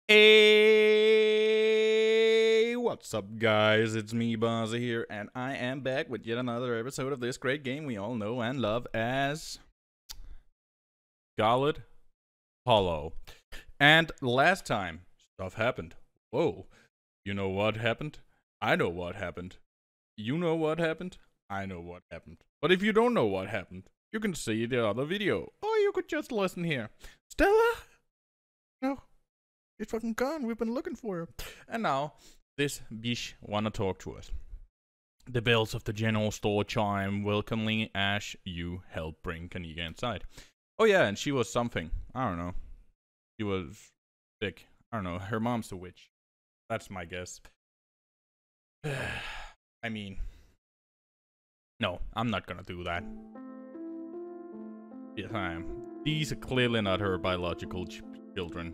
Hey, what's up, guys? It's me, baaase here, and I am back with yet another episode of this great game we all know and love as Scarlet Hollow. And last time, stuff happened. Whoa. You know what happened? I know what happened. You know what happened? I know what happened. But if you don't know what happened, you can see the other video, or you could just listen here. Stella? No. She's fucking gone. We've been looking for her. And now, this bitch wanna talk to us. The bells of the general store chime welcomingly as you help bring Kanika inside. Oh yeah, and she was something. I don't know. She was sick. I don't know. Her mom's a witch. That's my guess. I mean, no, I'm not gonna do that. Yes, I am. These are clearly not her biological children.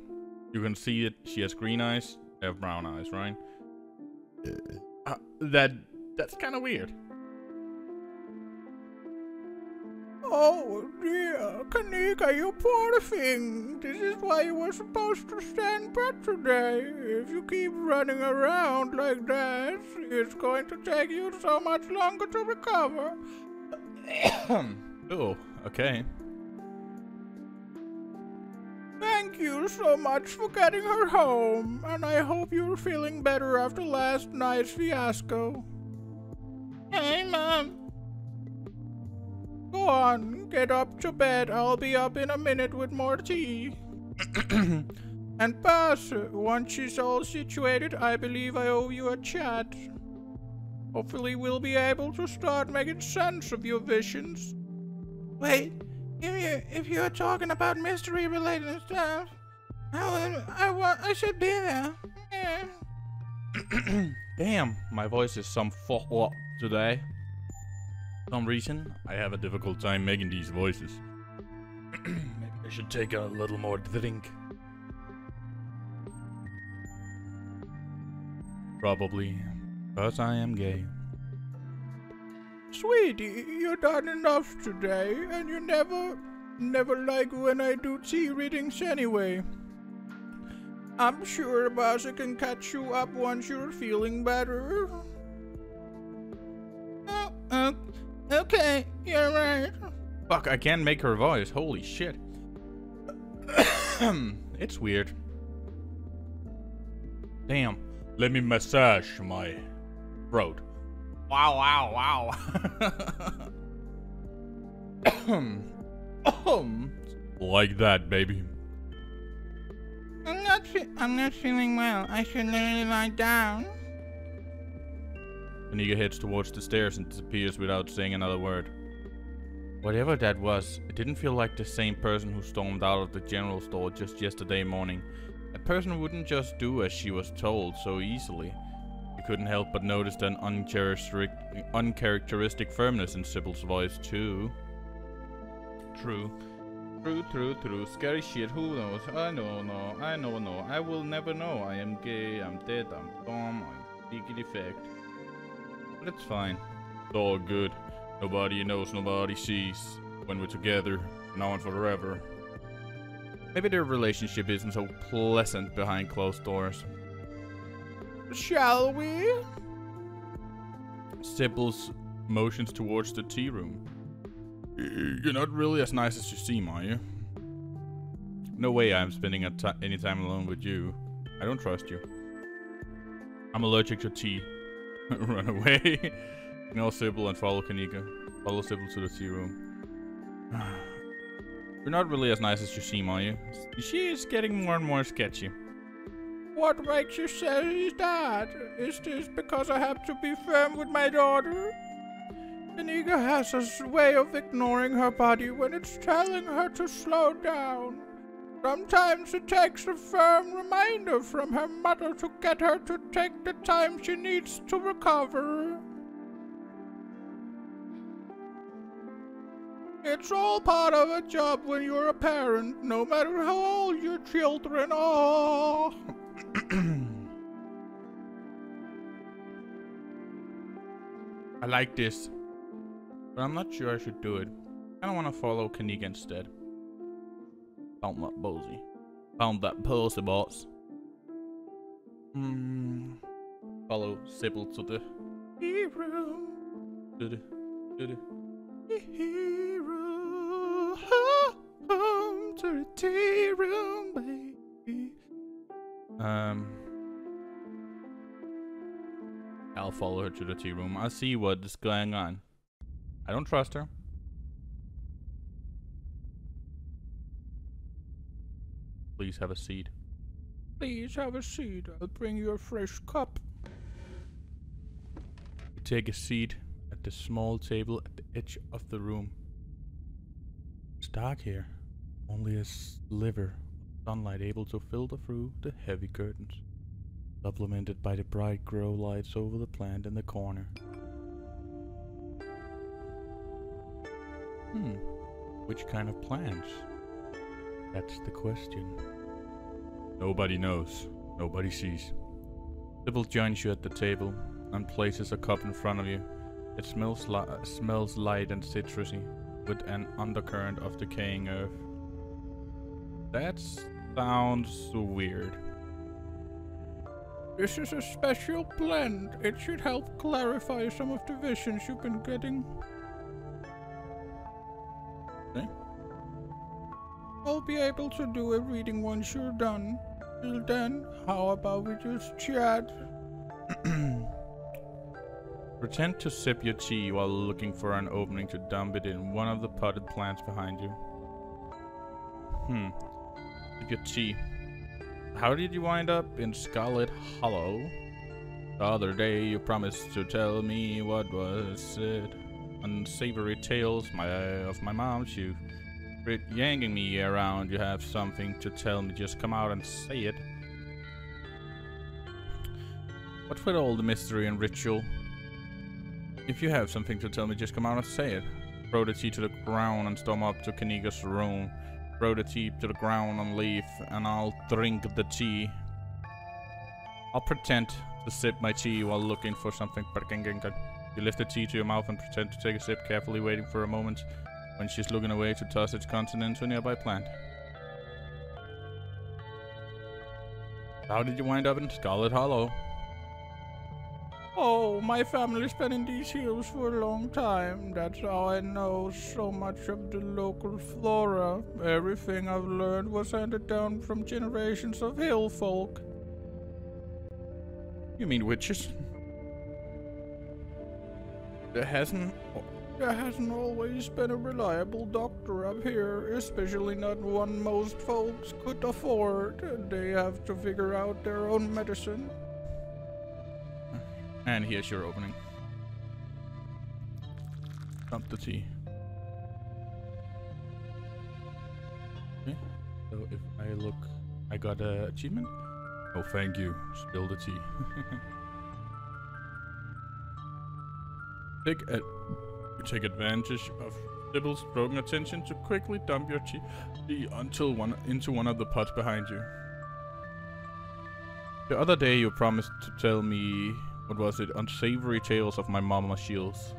You can see it. She has green eyes. They have brown eyes, right? That's kind of weird. Oh dear, Kanika, you poor thing. This is why you were supposed to stand pat today. If you keep running around like that, it's going to take you so much longer to recover. Oh, okay. Thank you so much for getting her home, and I hope you're feeling better after last night's fiasco. Hey, Mom. Go on, get up to bed. I'll be up in a minute with more tea. And baaase, once she's all situated, I believe I owe you a chat. Hopefully we'll be able to start making sense of your visions. Wait. If you're talking about mystery-related stuff, I should be there. Yeah. Damn, my voice is some fuck up today. For some reason, I have a difficult time making these voices. Maybe I should take a little more drink. Probably, because I am gay. Sweetie, you've done enough today, and you never like when I do tea readings anyway. I'm sure baaase can catch you up once you're feeling better. Okay, you're right. Fuck, I can't make her voice. Holy shit. It's weird. Damn. Let me massage my throat. Wow, wow, wow. Like that, baby. I'm not feeling well. I should literally lie down. Kanika heads towards the stairs and disappears without saying another word. Whatever that was, it didn't feel like the same person who stormed out of the general store just yesterday morning. That person wouldn't just do as she was told so easily. You couldn't help but notice an uncharacteristic firmness in Sybil's voice, too. True. Scary shit, who knows? I know. I will never know. I am gay, I'm dead, I'm dumb, I'm big defect. But it's fine. It's all good. Nobody knows, nobody sees. When we're together, now and forever. Maybe their relationship isn't so pleasant behind closed doors. Shall we? Sybil's motions towards the tea room. You're not really as nice as you seem, are you? No way I'm spending any time alone with you. I don't trust you. I'm allergic to tea. Run away. Ignore Sybil and follow Kanika. Follow Sybil to the tea room. You're not really as nice as you seem, are you? She is getting more and more sketchy. What makes you say that? Is this because I have to be firm with my daughter? Kanika has a way of ignoring her body when it's telling her to slow down. Sometimes it takes a firm reminder from her mother to get her to take the time she needs to recover. It's all part of a job when you're a parent, no matter how old your children are. I like this, but I'm not sure I should do it. I don't want to follow Kanika instead. Found that posy. Found that posy, boss. Follow Sybil to the tea room. To the tea room. Home to the tea room, baby. I'll follow her to the tea room. I'll see what is going on. I don't trust her. Please have a seat. Please have a seat. I'll bring you a fresh cup. You take a seat at the small table at the edge of the room. It's dark here. Only a sliver of sunlight able to filter through the heavy curtains, supplemented by the bright grow lights over the plant in the corner. Which kind of plants? That's the question. Nobody knows. Nobody sees. Sybil joins you at the table and places a cup in front of you. It smells light and citrusy, with an undercurrent of decaying earth. That sounds weird. This is a special blend. It should help clarify some of the visions you've been getting. Okay. I'll be able to do a reading once you're done. Till then, how about we just chat? Pretend to sip your tea while looking for an opening to dump it in one of the potted plants behind you. Sip your tea. How did you wind up in Scarlet Hollow? The other day you promised to tell me what was it. Unsavory tales of my mom's. You quit yanking me around. You have something to tell me, just come out and say it. What's with all the mystery and ritual? If you have something to tell me, just come out and say it. Throw the tea to the ground and storm up to Kaniga's room. Throw the tea to the ground and leave, and I'll drink the tea. I'll pretend to sip my tea while looking for something. You lift the tea to your mouth and pretend to take a sip, carefully waiting for a moment when she's looking away to toss its contents to a nearby plant. How did you wind up in Scarlet Hollow? Oh, my family's been in these hills for a long time. That's how I know so much of the local flora. Everything I've learned was handed down from generations of hill folk. You mean witches? There hasn't always been a reliable doctor up here, especially not one most folks could afford. They have to figure out their own medicine. And here's your opening. Dump the tea. Okay, so if I look, I got an achievement. Oh, thank you. Spill the tea. You take advantage of Sybil's broken attention to quickly dump your tea into one of the pots behind you. The other day you promised to tell me, what was it, unsavory tales of my mama's shields.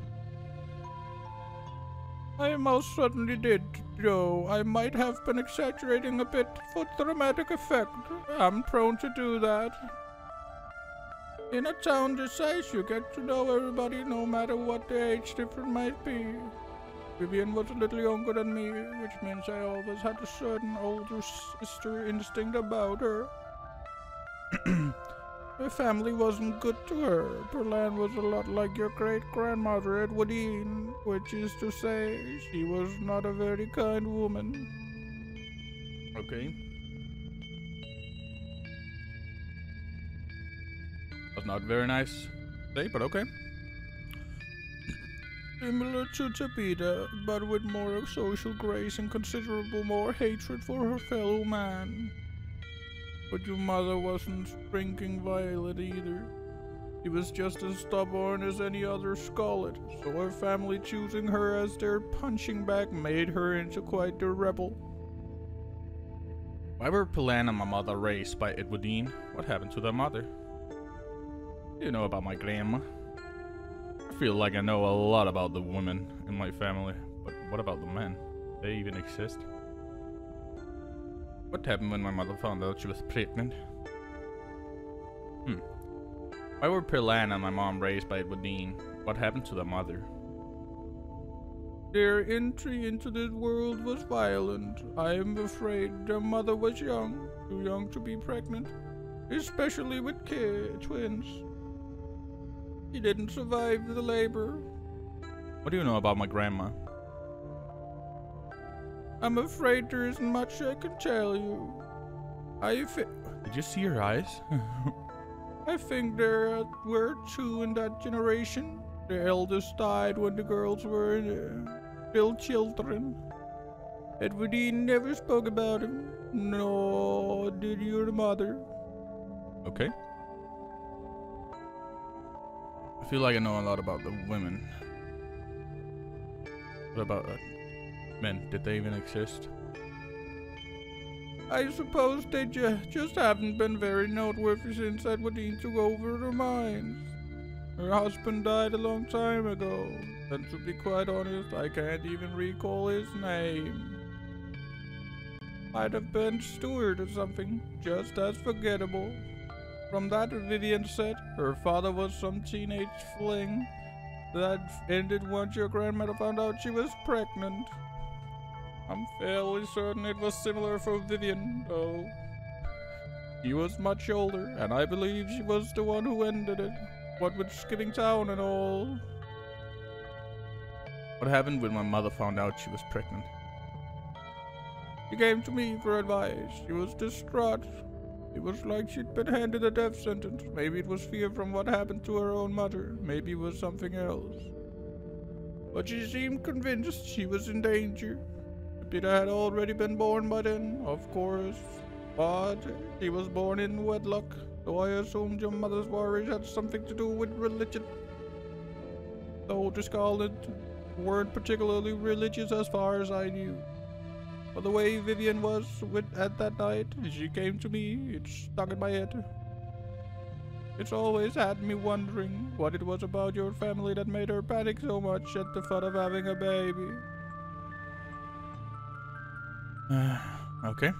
I most certainly did, though I might have been exaggerating a bit for dramatic effect. I'm prone to do that. In a town this size, you get to know everybody no matter what the age difference might be. Vivian was a little younger than me, which means I always had a certain older sister instinct about her. Her family wasn't good to her. Perlan was a lot like your great-grandmother Edwardine, which is to say, she was not a very kind woman. Okay. That's not very nice to say, but okay. Similar to Tabitha, but with more social grace and considerable more hatred for her fellow man. But your mother wasn't drinking Violet either. She was just as stubborn as any other Scarlet, so her family choosing her as their punching bag made her into quite the rebel. Why were Perlan and my mother raised by Edwardine? What happened to their mother? You know about my grandma. I feel like I know a lot about the women in my family, but what about the men? Do they even exist? What happened when my mother found out she was pregnant? Hmm. Why were Perlan and my mom raised by Wadeen? What happened to the mother? Their entry into this world was violent. I am afraid their mother was young, too young to be pregnant, especially with twins. She didn't survive the labor. What do you know about my grandma? I'm afraid there isn't much I can tell you. Did you see her eyes? I think there were two in that generation. The eldest died when the girls were still children. Edwardine never spoke about him, nor did your mother. Okay. I feel like I know a lot about the women. What about men? Did they even exist? I suppose they just haven't been very noteworthy since Edwardine took over their minds. Her husband died a long time ago, and to be quite honest, I can't even recall his name. Might have been Stuart or something, just as forgettable. From that, Vivian said her father was some teenage fling that ended once your grandmother found out she was pregnant. I'm fairly certain it was similar for Vivian, though. She was much older, and I believe she was the one who ended it. What with skipping town and all. What happened when my mother found out she was pregnant? She came to me for advice. She was distraught. It was like she'd been handed a death sentence. Maybe it was fear from what happened to her own mother. Maybe it was something else. But she seemed convinced she was in danger. Peter had already been born by then, of course. But he was born in wedlock, so I assumed your mother's worries had something to do with religion. Though the Scarlet weren't particularly religious as far as I knew. But the way Vivian was at that night, she came to me, it stuck in my head. It's always had me wondering what it was about your family that made her panic so much at the thought of having a baby. Okay.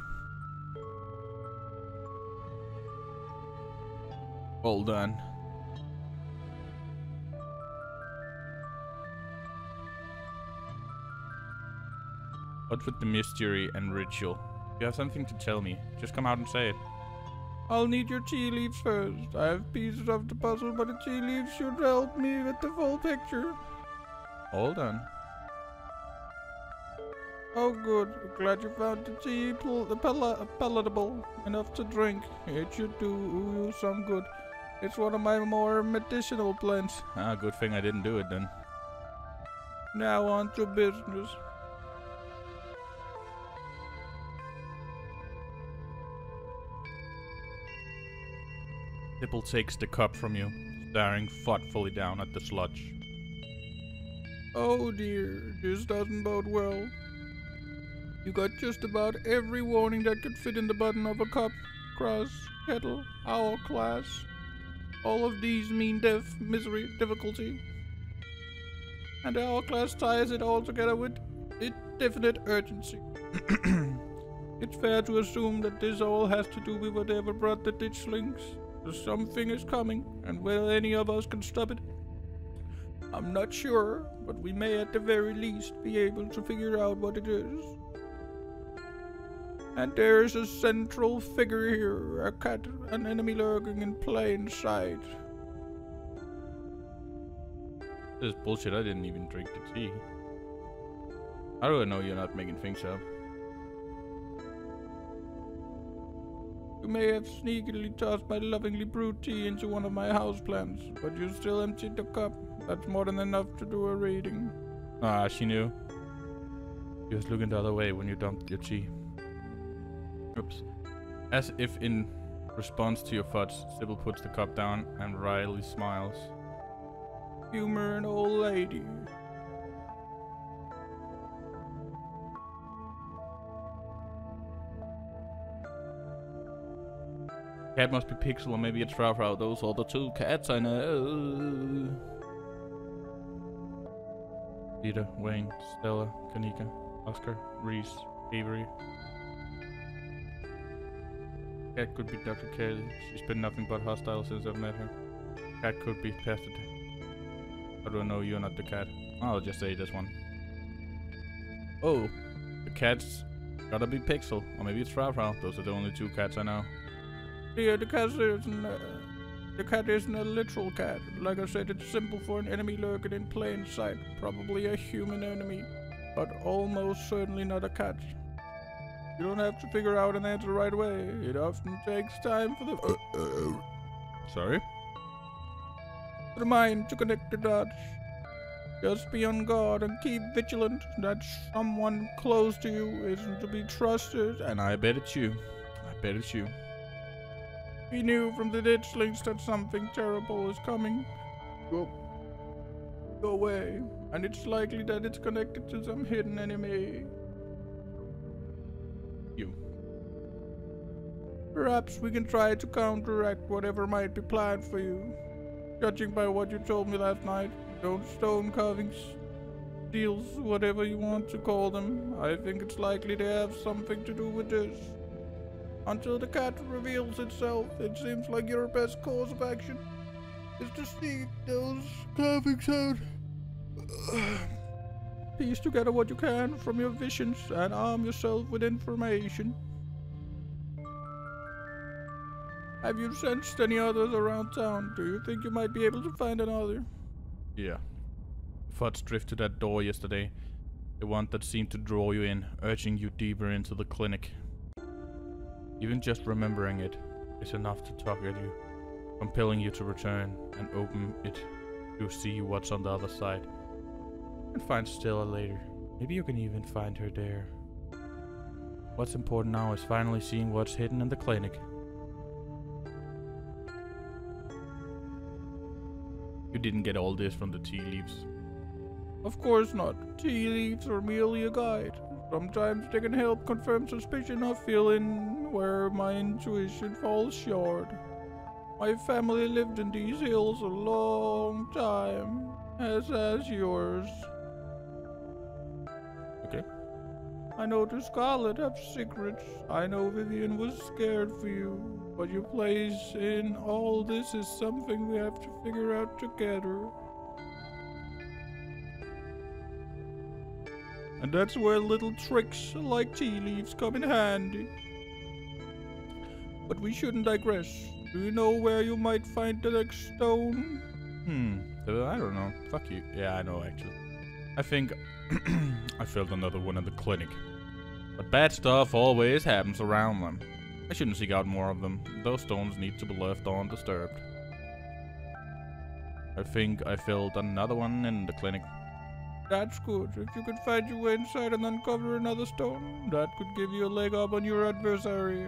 All done. What with the mystery and ritual? If you have something to tell me, just come out and say it. I'll need your tea leaves first. I have pieces of the puzzle, but the tea leaves should help me with the full picture. All done. Oh good, glad you found the tea palatable enough to drink. It should do you some good. It's one of my more medicinal plants. Ah, good thing I didn't do it then. Now on to business. Dipple takes the cup from you, staring thoughtfully down at the sludge. Oh dear, this doesn't bode well. You got just about every warning that could fit in the button of a cup, cross, kettle, hourglass. All of these mean death, misery, difficulty. And the hourglass ties it all together with indefinite urgency. It's fair to assume that this all has to do with whatever brought the ditchlings. Something is coming, and whether any of us can stop it, I'm not sure, but we may at the very least be able to figure out what it is. And there's a central figure here, a cat, an enemy lurking in plain sight. This is bullshit, I didn't even drink the tea. How do I know you're not making things up? You may have sneakily tossed my lovingly brewed tea into one of my houseplants, but you still emptied the cup. That's more than enough to do a reading. Ah, she knew. She was looking the other way when you dumped your tea. Oops. As if in response to your fudge, Sybil puts the cup down and wryly smiles. Humor an old lady. Cat must be Pixel, or maybe it's Frau. Those are the two cats I know. Peter, Wayne, Stella, Kanika, Oscar, Reese, Avery. Cat could be Dr. Kelly. She's been nothing but hostile since I've met her. Cat could be Pastor. How do I know you're not the cat? I'll just say this one. Oh, the cat's gotta be Pixel, or maybe it's Frau. Those are the only two cats I know. Yeah, the cat isn't a literal cat. Like I said, it's simple for an enemy lurking in plain sight. Probably a human enemy, but almost certainly not a cat. You don't have to figure out an answer right away. It often takes time for the Sorry? for the mind to connect the dots. Just be on guard and keep vigilant that someone close to you isn't to be trusted. And I bet it's you. I bet it's you. We knew from the ditchlings that something terrible is coming. Go away. And it's likely that it's connected to some hidden enemy. You. Perhaps we can try to counteract whatever might be planned for you. Judging by what you told me last night, those stone carvings, deals, whatever you want to call them, I think it's likely they have something to do with this. Until the cat reveals itself, it seems like your best course of action is to seek those carvings out. Piece together what you can from your visions and arm yourself with information. Have you sensed any others around town? Do you think you might be able to find another? Yeah. Fudge drifted to that door yesterday. The one that seemed to draw you in, urging you deeper into the clinic. Even just remembering it is enough to tug at you, compelling you to return and open it to see what's on the other side. And find Stella later. Maybe you can even find her there. What's important now is finally seeing what's hidden in the clinic. You didn't get all this from the tea leaves. Of course not. Tea leaves are merely a guide. Sometimes they can help confirm suspicion or fill in where my intuition falls short. My family lived in these hills a long time, as has yours. Okay. I know the Scarlet have secrets. I know Vivian was scared for you. But your place in all this is something we have to figure out together. And that's where little tricks like tea leaves come in handy. But we shouldn't digress. Do you know where you might find the next stone? I don't know. Fuck you. Yeah, I know actually. I think I filled another one in the clinic. But bad stuff always happens around them. I shouldn't seek out more of them. Those stones need to be left undisturbed. I think I filled another one in the clinic. That's good. If you could find your way inside and uncover another stone, that could give you a leg up on your adversary.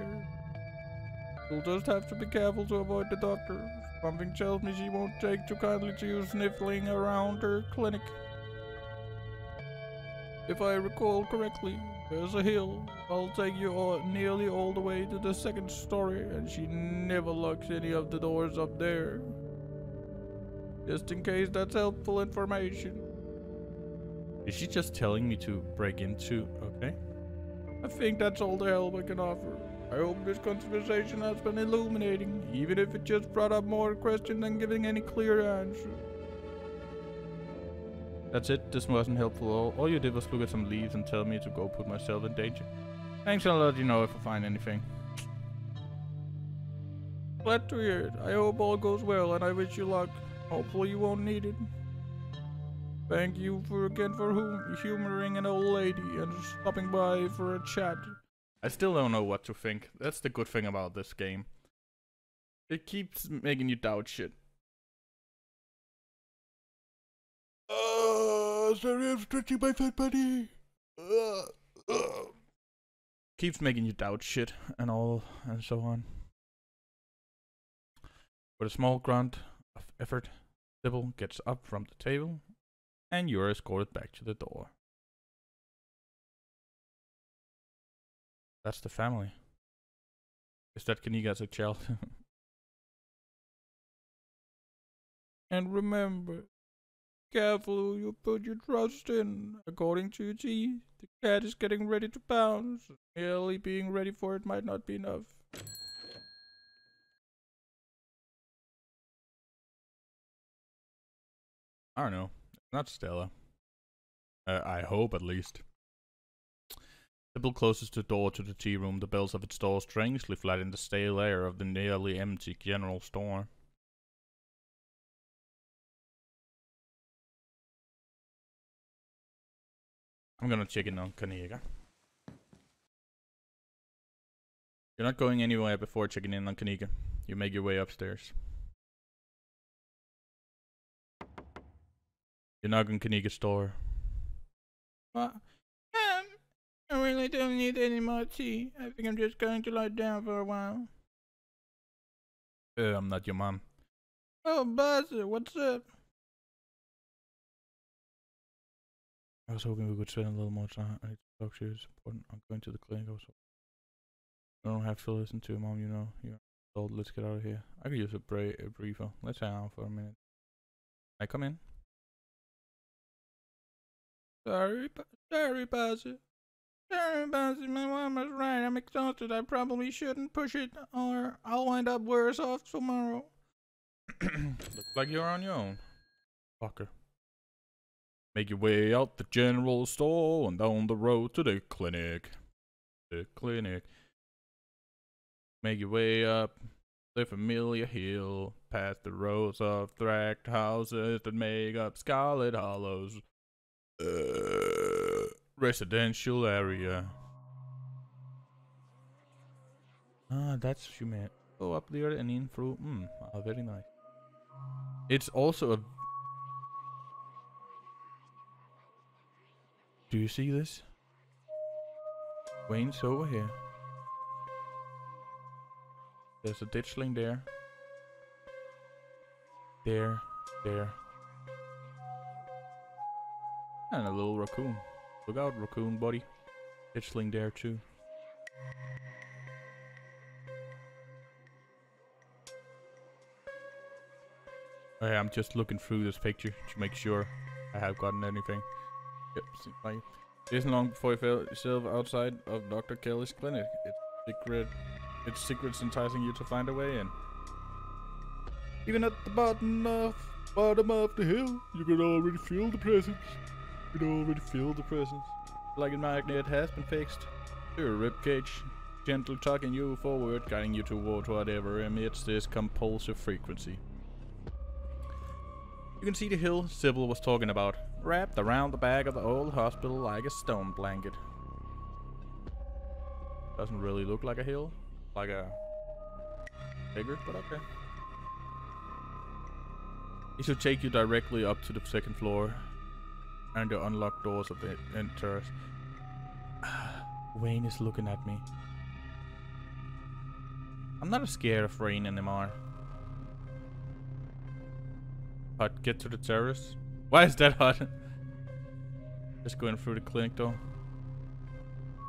You'll just have to be careful to avoid the doctor. Something tells me she won't take too kindly to you sniffling around her clinic. If I recall correctly, there's a hill. I'll take you nearly all the way to the second story, and she never locks any of the doors up there. Just in case that's helpful information. Is she just telling me to break into? Okay. I think that's all the help I can offer. I hope this conversation has been illuminating, even if it just brought up more questions than giving any clear answer. That's it. This wasn't helpful. All you did was look at some leaves and tell me to go put myself in danger. Thanks, I'll let you know if I find anything. Glad to hear it. I hope all goes well, and I wish you luck. Hopefully you won't need it. Thank you for humoring an old lady and stopping by for a chat. I still don't know what to think. That's the good thing about this game. It keeps making you doubt shit. Sorry, I'm stretching my fat body. Keeps making you doubt shit and all and so on. With a small grunt of effort, Sybil gets up from the table and you're escorted back to the door. That's the family. Is that Kniga's a child? And remember, careful who you put your trust in. According to G, the cat is getting ready to pounce. Merely being ready for it might not be enough. I don't know. Not Stella. I hope, at least. Sybil closes the door to the tea room. The bells of its door strangely flatten the stale air of the nearly empty general store. I'm gonna check in on Kanika. You're not going anywhere before checking in on Kanika. You make your way upstairs. You knock on Kanika's door. What? I really don't need any more tea. I think I'm just going to lie down for a while. I'm not your mom. Oh, baaase, what's up? I was hoping we could spend a little more time. I need to talk to you. It's important. I'm going to the clinic also. I don't have to listen to your mom, you know. You're old. Let's get out of here. I could use a briefer. Let's hang out for a minute. I come in. Sorry, baaase. Sorry, baasse, my mom was right. I'm exhausted. I probably shouldn't push it, or I'll wind up worse off tomorrow. Looks like you're on your own. Fucker. Make your way out the general store and down the road to the clinic. The clinic. Make your way up the familiar hill, past the rows of thrashed houses that make up Scarlet Hollow's residential area. Ah, that's what you meant. Go up there and in through. Very nice. It's also a. Do you see this? Wayne's over here. There's a ditchling there. There. And a little raccoon. Look out, raccoon buddy. Ditchling there too. Okay, I'm just looking through this picture to make sure I have gotten anything. Yep, seems like it isn't long before you found yourself outside of Dr. Kelly's clinic. It's secrets enticing you to find a way in. Even at the bottom of the hill, you can already feel the presence. Like a magnet has been fixed. Your ribcage, gentle tugging you forward, guiding you toward whatever emits this compulsive frequency. You can see the hill Sybil was talking about, wrapped around the back of the old hospital like a stone blanket. Doesn't really look like a hill, like a figure, but okay. It should take you directly up to the second floor and the unlocked doors of the terrace. Wayne is looking at me. I'm not scared of rain anymore. Hot, get to the terrace. Why is that hot? Just going through the clinic though.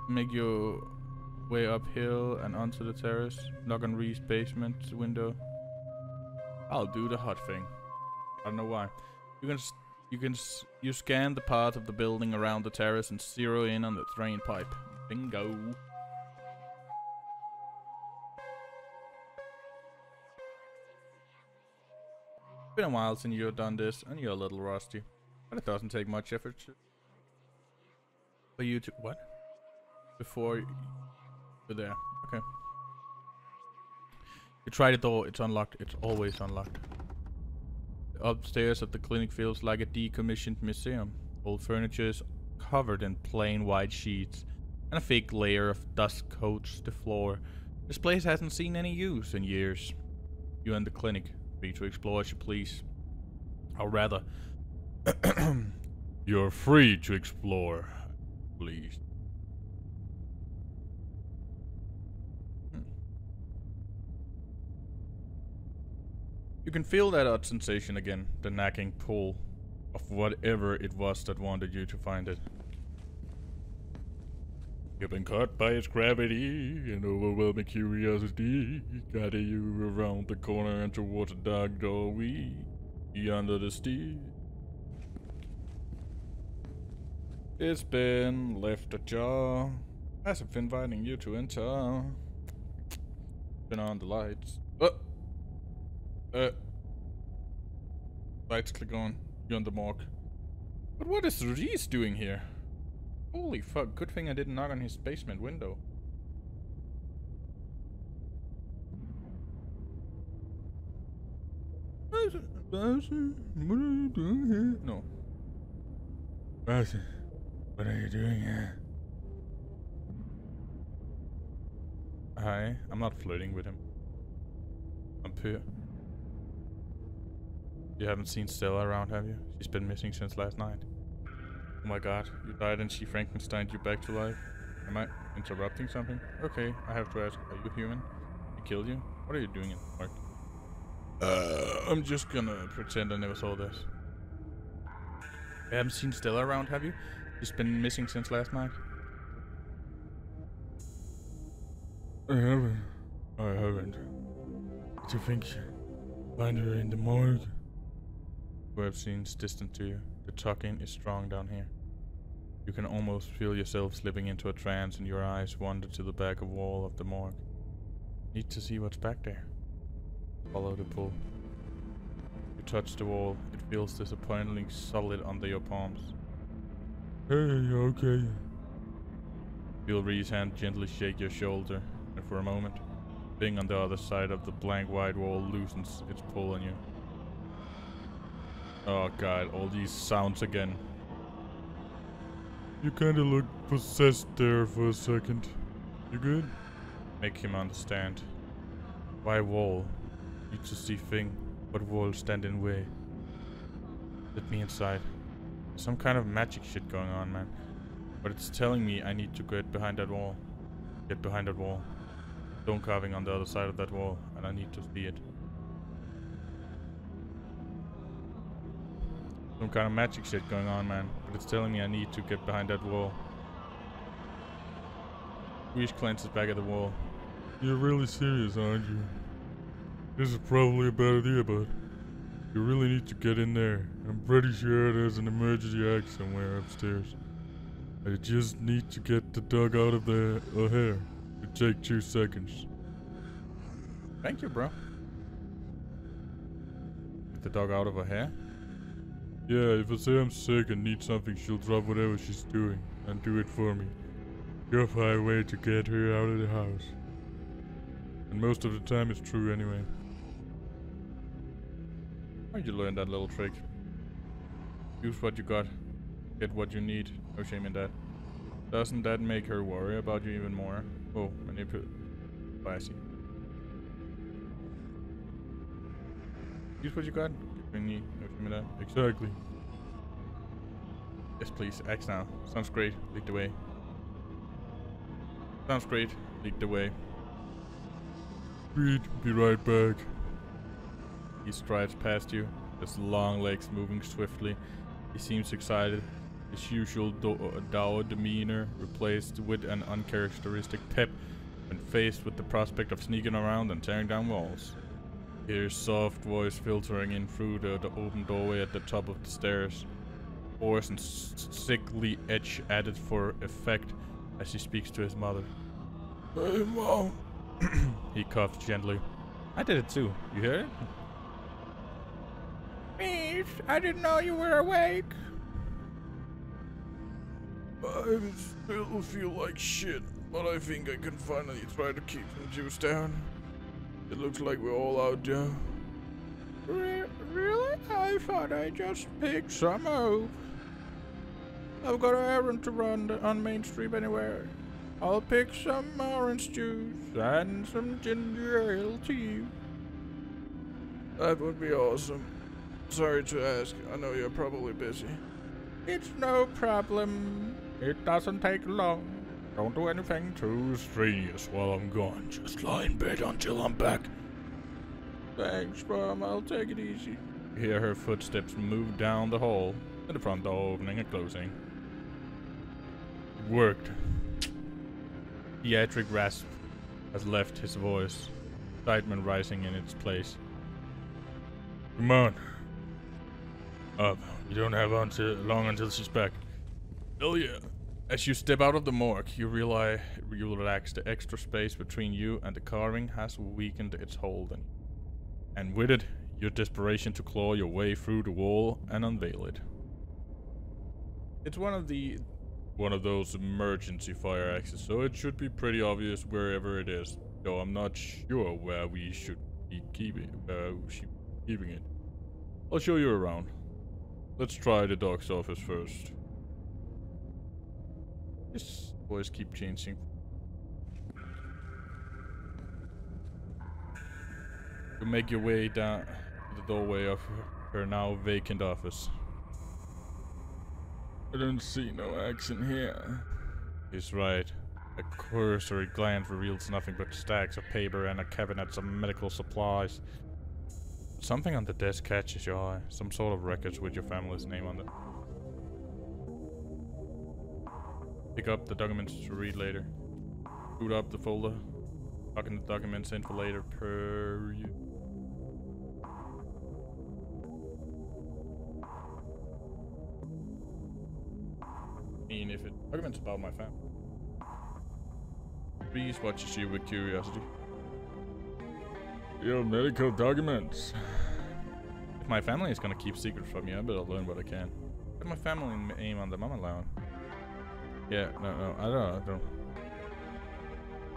Make your way uphill and onto the terrace. Knock on Reese's basement window. I'll do the hot thing. I don't know why. You scan the part of the building around the terrace and zero in on the drain pipe. Bingo. Been a while since you've done this, and you're a little rusty. But it doesn't take much effort for you to what? Before you're there. Okay. You try the door, it's unlocked. It's always unlocked. The upstairs of the clinic feels like a decommissioned museum. Old furniture is covered in plain white sheets, and a thick layer of dust coats the floor. This place hasn't seen any use in years. You and the clinic. Free to explore as you please. Or rather, you're free to explore, please. You can feel that odd sensation again, the nagging pull of whatever it was that wanted you to find it. You've been caught by its gravity and overwhelming curiosity, guiding you around the corner and towards a dark doorway under the stairs. It's been left ajar, as if inviting you to enter. Turn on the lights. Lights click on. You're on the morgue. But what is Reese doing here? Holy fuck, good thing I didn't knock on his basement window. Baaase, what are you doing here? No. Baaase, what are you doing here? Hi, I'm not flirting with him. I'm pure. You haven't seen Stella around, have you? She's been missing since last night. Oh my god, you died and she Frankensteined you back to life? Am I interrupting something? Okay, I have to ask, are you human? He killed you? What are you doing in the park? I'm just gonna pretend I never saw this. You haven't seen Stella around, have you? She's been missing since last night. I haven't. Do you think find her in the morgue? Web scenes distant to you. The talking is strong down here. You can almost feel yourself slipping into a trance and your eyes wander to the back of wall of the morgue. Need to see what's back there. Follow the pull. You touch the wall. It feels disappointingly solid under your palms. Hey, you okay? Feel Reese's hand gently shake your shoulder, and for a moment, the thing on the other side of the blank white wall loosens its pull on you. Oh god, all these sounds again. You kinda look possessed there for a second. You good? Make him understand. Why wall? You just see thing, but wall stand in way. Let me inside. There's some kind of magic shit going on, man. But it's telling me I need to get behind that wall. Get behind that wall. Stone carving on the other side of that wall, and I need to see it. Some kind of magic shit going on, man. But it's telling me I need to get behind that wall. Reese clenches back at the wall. You're really serious, aren't you? This is probably a bad idea, but you really need to get in there. I'm pretty sure there's an emergency exit somewhere upstairs. I just need to get the dog out of the hair. It'll take 2 seconds. Thank you, bro. Get the dog out of her hair? Yeah, if I say I'm sick and need something, she'll drop whatever she's doing and do it for me. Surefire way to get her out of the house. And most of the time it's true anyway. How'd you learn that little trick? Use what you got. Get what you need. No shame in that. Doesn't that make her worry about you even more? Oh, manipulate. Baaase. Use what you got. Get what you need. No shame in that. Exactly. Yes, please. Act now. Sounds great. Lead the way. Sounds great. Lead the way. Reed, be right back. He strides past you, his long legs moving swiftly. He seems excited, his usual dour demeanor replaced with an uncharacteristic pep when faced with the prospect of sneaking around and tearing down walls. He hears soft voice filtering in through the open doorway at the top of the stairs. Hoarse and sickly edge added for effect as he speaks to his mother. Hey, Mom. He coughed gently. I did it too. You hear it? Reese, I didn't know you were awake. I still feel like shit, but I think I can finally try to keep the juice down. It looks like we're all out there. Really? I thought I just picked some up. I've got an errand to run on Main Street anywhere. I'll pick some orange juice and some ginger ale tea. That would be awesome. Sorry to ask, I know you're probably busy. It's no problem. It doesn't take long. Don't do anything too strenuous while I'm gone. Just lie in bed until I'm back. Thanks, Mom. I'll take it easy. You hear her footsteps move down the hall, and the front door opening and closing. It worked. Theatric rasp has left his voice, excitement rising in its place. Come on. Up. You don't have long until she's back. Hell yeah. As you step out of the morgue, you relax the extra space between you and the carving has weakened its hold. And with it, your desperation to claw your way through the wall and unveil it. It's one of those emergency fire axes, so it should be pretty obvious wherever it is. Though I'm not sure where we should be keeping it. I'll show you around. Let's try the doc's office first. This voice keep changing. You make your way down the doorway of her now vacant office. I don't see no action here. He's right. A cursory glance reveals nothing but stacks of paper and a cabinet of medical supplies. Something on the desk catches your eye. Some sort of records with your family's name on them. Pick up the documents to read later. Boot up the folder. Locking the documents in for later per you. If it documents about my family. Reese watches you with curiosity. Your medical documents. If my family is gonna keep secrets from you, I better learn what I can. Put my family name on them, I'm allowed. Yeah, no, I don't.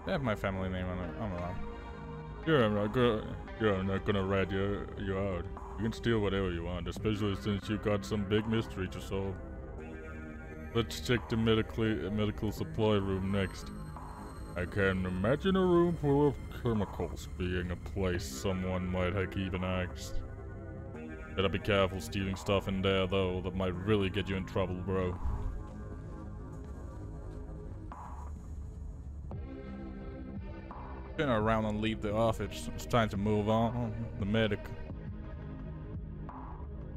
They have my family name on it, I'm allowed. I'm not gonna rat you out. You can steal whatever you want, especially since you got some big mystery to solve. Let's check the medical supply room next. I can imagine a room full of chemicals being a place someone might have keep an axe. Better be careful stealing stuff in there though, that might really get you in trouble, bro. Turn around and leave the office. It's time to move on. The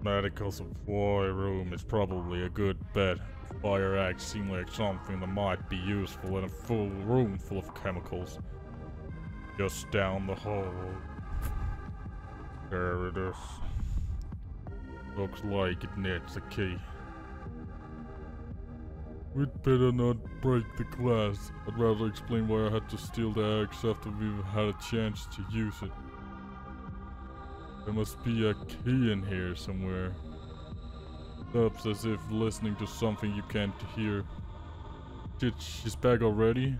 medical supply room is probably a good bet. Fire axe seems like something that might be useful in a full room full of chemicals. Just down the hall. There it is. Looks like it needs a key. We'd better not break the glass. I'd rather explain why I had to steal the axe after we've had a chance to use it. There must be a key in here somewhere. Stops as if listening to something you can't hear. Shit, she's back already?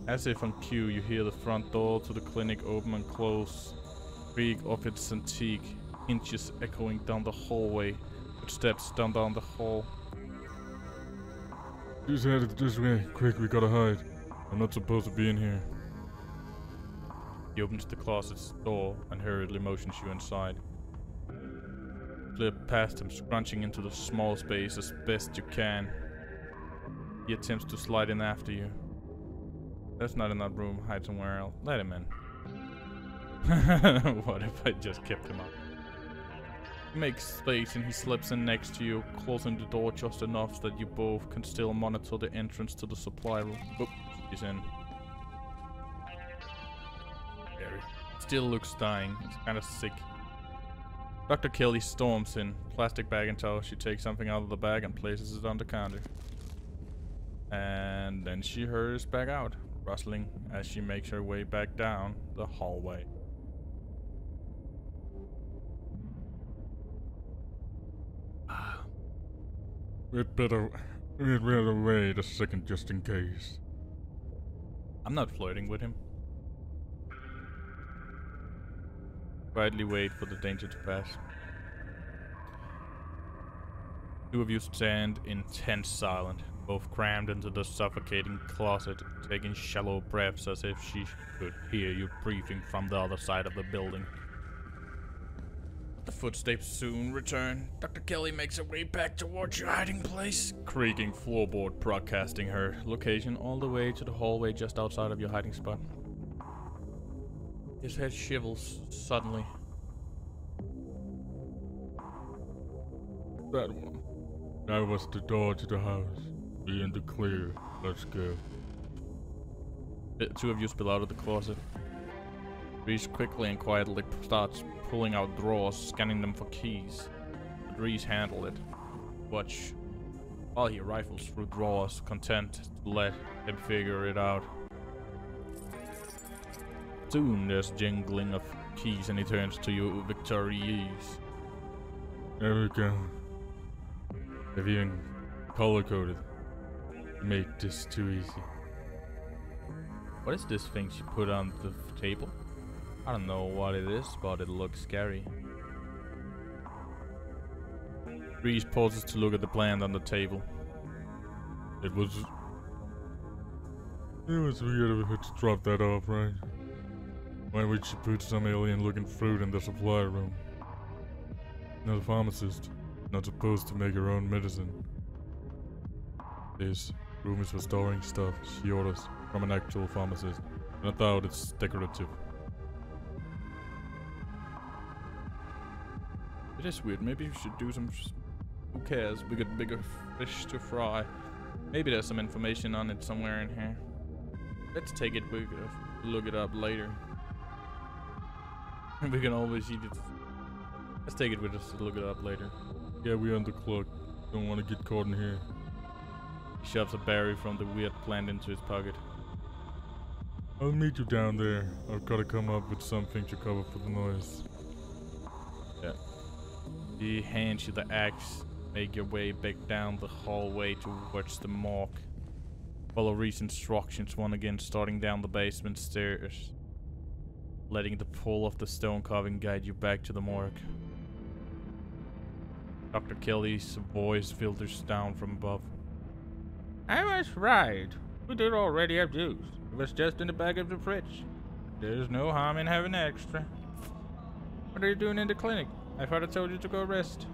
As if on cue, you hear the front door to the clinic open and close. Creak of its antique hinges echoing down the hallway. Footsteps down the hall. She's headed this way. Quick, we gotta hide. I'm not supposed to be in here. He opens the closet's door and hurriedly motions you inside. Slip past him, scrunching into the small space as best you can. He attempts to slide in after you. That's not in that room. Hide somewhere else. Let him in. What if I just kept him up? He makes space and he slips in next to you, closing the door just enough that you both can still monitor the entrance to the supply room. Oh, he's in. Gary still looks dying. He's kind of sick. Dr. Kelly storms in, plastic bag and towel. She takes something out of the bag and places it on the counter. And then she hurries back out, rustling as she makes her way back down the hallway. We'd better wait a second just in case. I'm not flirting with him. Quietly wait for the danger to pass. Two of you stand in tense silence, both crammed into the suffocating closet, taking shallow breaths as if she could hear you breathing from the other side of the building. The footsteps soon return. Dr. Kelly makes her way back towards your hiding place, creaking floorboard broadcasting her location all the way to the hallway just outside of your hiding spot. His head shivers suddenly. That one. That was the door to the house. Be in the clear. Let's go. The two of you spill out of the closet. Reese quickly and quietly starts pulling out drawers, scanning them for keys. But Reese handled it. Watch while he rifles through drawers, content to let him figure it out. Soon there's jingling of keys and he turns to you victorious. There we go. I've even color-coded. Make this too easy. What is this thing she put on the table? I don't know what it is, but it looks scary. Reese pauses to look at the plant on the table. It was weird of her to drop that off, right? Why would she put some alien-looking fruit in the supply room? Not a pharmacist. Not supposed to make her own medicine. This room is for storing stuff she orders from an actual pharmacist. And I thought it's decorative. It is weird. Maybe we should do some... Who cares? We got bigger fish to fry. Maybe there's some information on it somewhere in here. Let's take it. We could look it up later. We can always eat it. Let's take it with us to look it up later. Yeah, we're on the clock. Don't want to get caught in here. He shoves a berry from the weird plant into his pocket. I'll meet you down there. I've got to come up with something to cover for the noise. Yeah. He hands you the axe. Make your way back down the hallway towards the morgue. Follow Reese's instructions once again, starting down the basement stairs. Letting the pull of the stone carving guide you back to the morgue. Dr. Kelly's voice filters down from above. I was right. We did already have juice. It was just in the back of the fridge. There's no harm in having extra. What are you doing in the clinic? I thought I told you to go rest.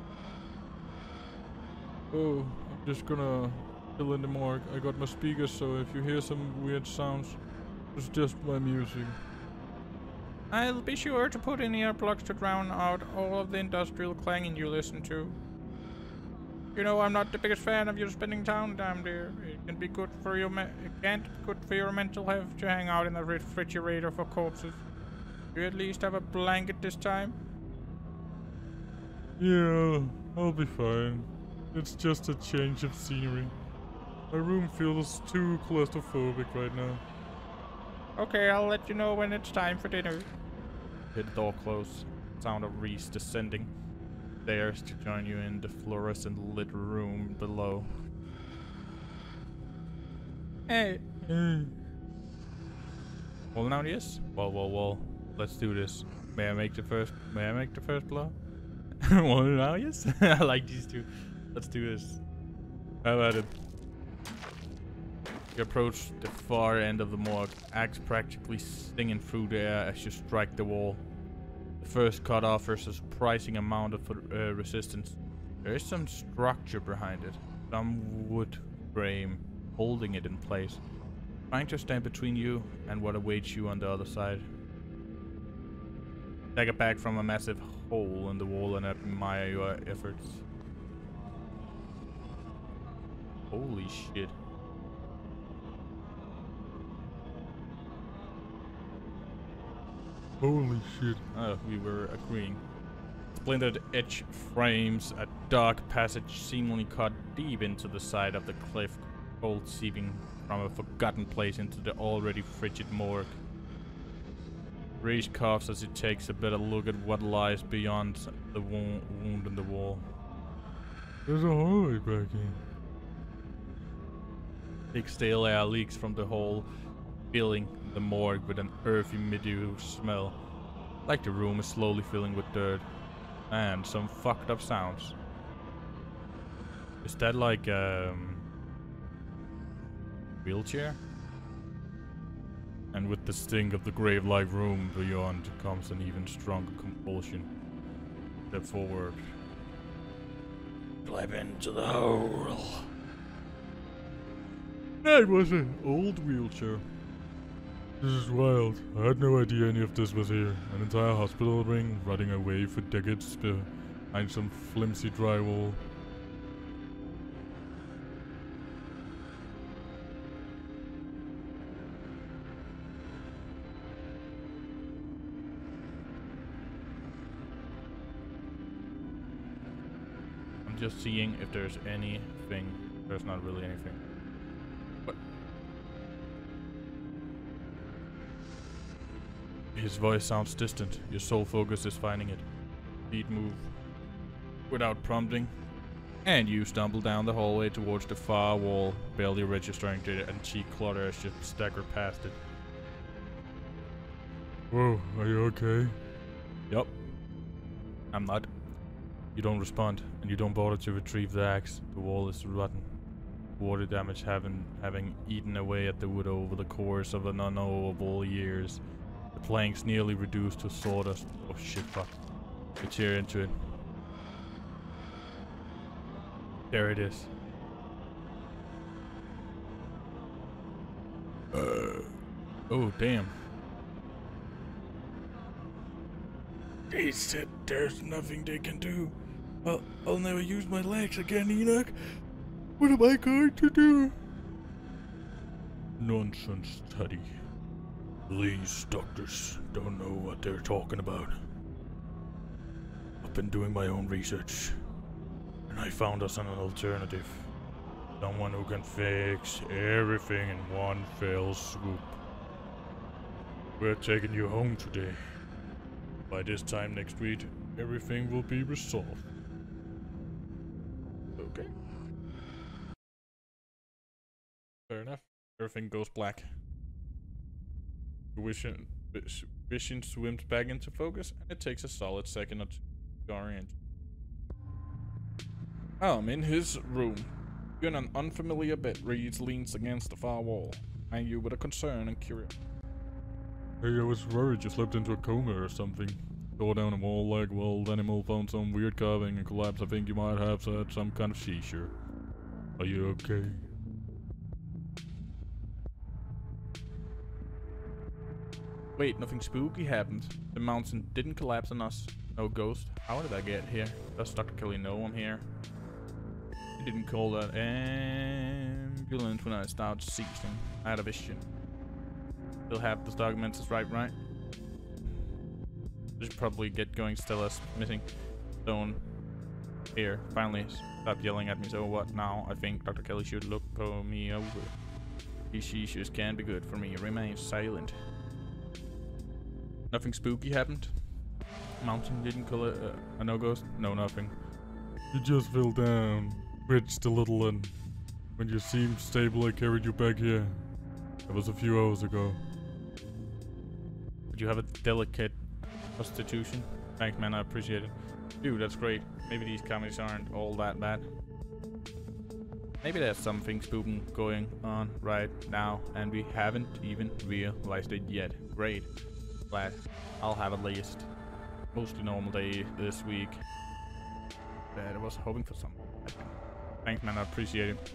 Oh, I'm just gonna chill in the morgue. I got my speakers, so if you hear some weird sounds, it's just my music. I'll be sure to put in earplugs to drown out all of the industrial clanging you listen to. You know, I'm not the biggest fan of you spending time down there. It can be good for your good for your mental health to hang out in the refrigerator for corpses. Do you at least have a blanket this time? Yeah, I'll be fine. It's just a change of scenery. My room feels too claustrophobic right now. Okay, I'll let you know when it's time for dinner. The door closed. Sound of Reese descending stairs to join you in the fluorescent lit room below. Hey. Well now, yes. Well. Let's do this. May I make the first blow? Well now, yes. I like these two. Let's do this. How about it? You approach the far end of the morgue, axe practically stinging through the air as you strike the wall. The first cut offers a surprising amount of resistance. There is some structure behind it, some wood frame holding it in place, trying to stand between you and what awaits you on the other side. Take it back from a massive hole in the wall and admire your efforts. Holy shit. Holy shit. Oh, we were agreeing. Splintered edge frames, a dark passage seemingly cut deep into the side of the cliff, cold seeping from a forgotten place into the already frigid morgue. Reese coughs as he takes a better look at what lies beyond the wound in the wall. There's a hallway back in. Thick stale air leaks from the hole, filling the morgue with an earthy medieval smell, like the room is slowly filling with dirt and some fucked up sounds. Is that like wheelchair? And with the stink of the grave-like room beyond comes an even stronger compulsion. Step forward. Climb into the hole. That was an old wheelchair. This is wild. I had no idea any of this was here. An entire hospital ring rotting away for decades behind some flimsy drywall. I'm just seeing if there's anything. There's not really anything. But His voice sounds distant. Your sole focus is finding it. Feet move without prompting, and you stumble down the hallway towards the far wall, barely registering the antique clutter as you stagger past it. Whoa, are you okay? Yup. I'm not. You don't respond, and you don't bother to retrieve the axe. The wall is rotten. Water damage having eaten away at the wood over the course of an unknowable years. The planks nearly reduced to sawdust. Oh shit, fuck. You tear into it. There it is. Oh, damn. They said there's nothing they can do. I'll never use my legs again, Enoch. What am I going to do? Nonsense, Teddy. These doctors don't know what they're talking about. I've been doing my own research, and I found us an alternative. Someone who can fix everything in one fell swoop. We're taking you home today. By this time next week, everything will be resolved. Okay. Fair enough. Everything goes black. Vision swims back into focus, and it takes a solid second or two to orient. I'm in his room. In an unfamiliar bed, Reese leans against the far wall, eyeing you with a concern and curiosity. Hey, I was worried you slipped into a coma or something. Tore down a wall like wild animal, found some weird carving and collapsed. I think you might have had some kind of seizure. Are you okay? Wait, nothing spooky happened. The mountain didn't collapse on us. No ghost. How did I get here? Does Dr. Kelly know I'm here? He didn't call that ambulance when I started seizing. I had a vision. Still have those documents, is right? I should probably get going. Stella's missing. Stone. Here, finally, stop yelling at me. So what now? I think Dr. Kelly should look me over. These seizures can't be good for me. Remain silent. Nothing spooky happened? Mountain didn't call it a no ghost? No, nothing. You just fell down, twitched a little, and when you seemed stable I carried you back here. That was a few hours ago. Did you have a delicate constitution? Thanks, man, I appreciate it. Dude, that's great. Maybe these comedies aren't all that bad. Maybe there's something spooky going on right now, and we haven't even realized it yet. Great. Glad. I'll have a list. Mostly normal day this week. But I was hoping for something. Thanks, man, I appreciate it.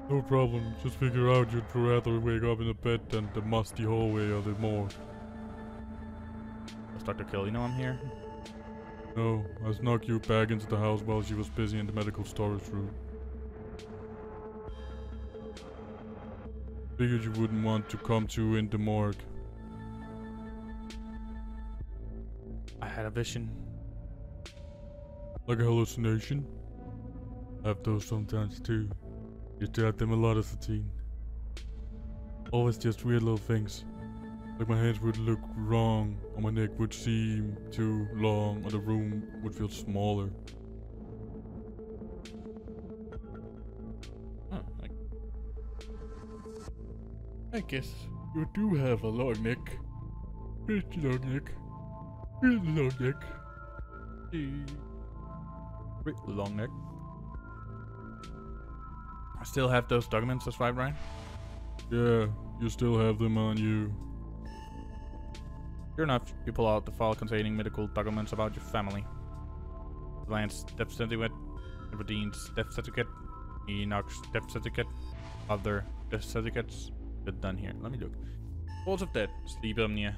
No problem. Just figure out you'd rather wake up in a bed than the musty hallway or the morgue. Does Dr. Kelly know I'm here? No, I snuck you back into the house while she was busy in the medical storage room. Figured you wouldn't want to come to in the morgue. I had a vision. Like a hallucination? I have those sometimes too. Used to have them a lot as a teen. Always just weird little things. Like my hands would look wrong, or my neck would seem too long, or the room would feel smaller. Huh, I guess you do have a long neck. Pretty long neck. Pretty long neck. Pretty long neck. I still have those documents, that's right, Ryan? Yeah, you still have them on you. Sure enough, you pull out the file containing medical documents about your family. Lance death certificate, Everdeen's death certificate, Enoch's death certificate, other death certificates. Good done here. Let me look. Cause of death, sleep apnea,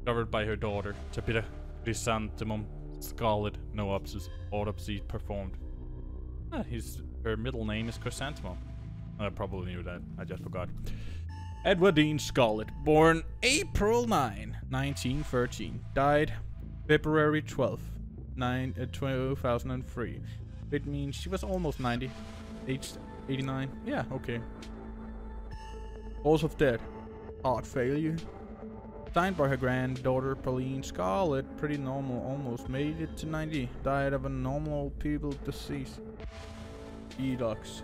covered by her daughter, Tapita, chrysanthemum, Scarlet, no autopsy performed. Her middle name is Chrysanthemum. I probably knew that. I just forgot. Edwardine Scarlet, born April 9, 1913, died February 12, 2003. It means she was almost 90, aged 89. Yeah, okay. Cause of death, Heart failure. Signed by her granddaughter Pauline. Scarlet, pretty normal, almost made it to 90. Died of a normal people disease. Deluxe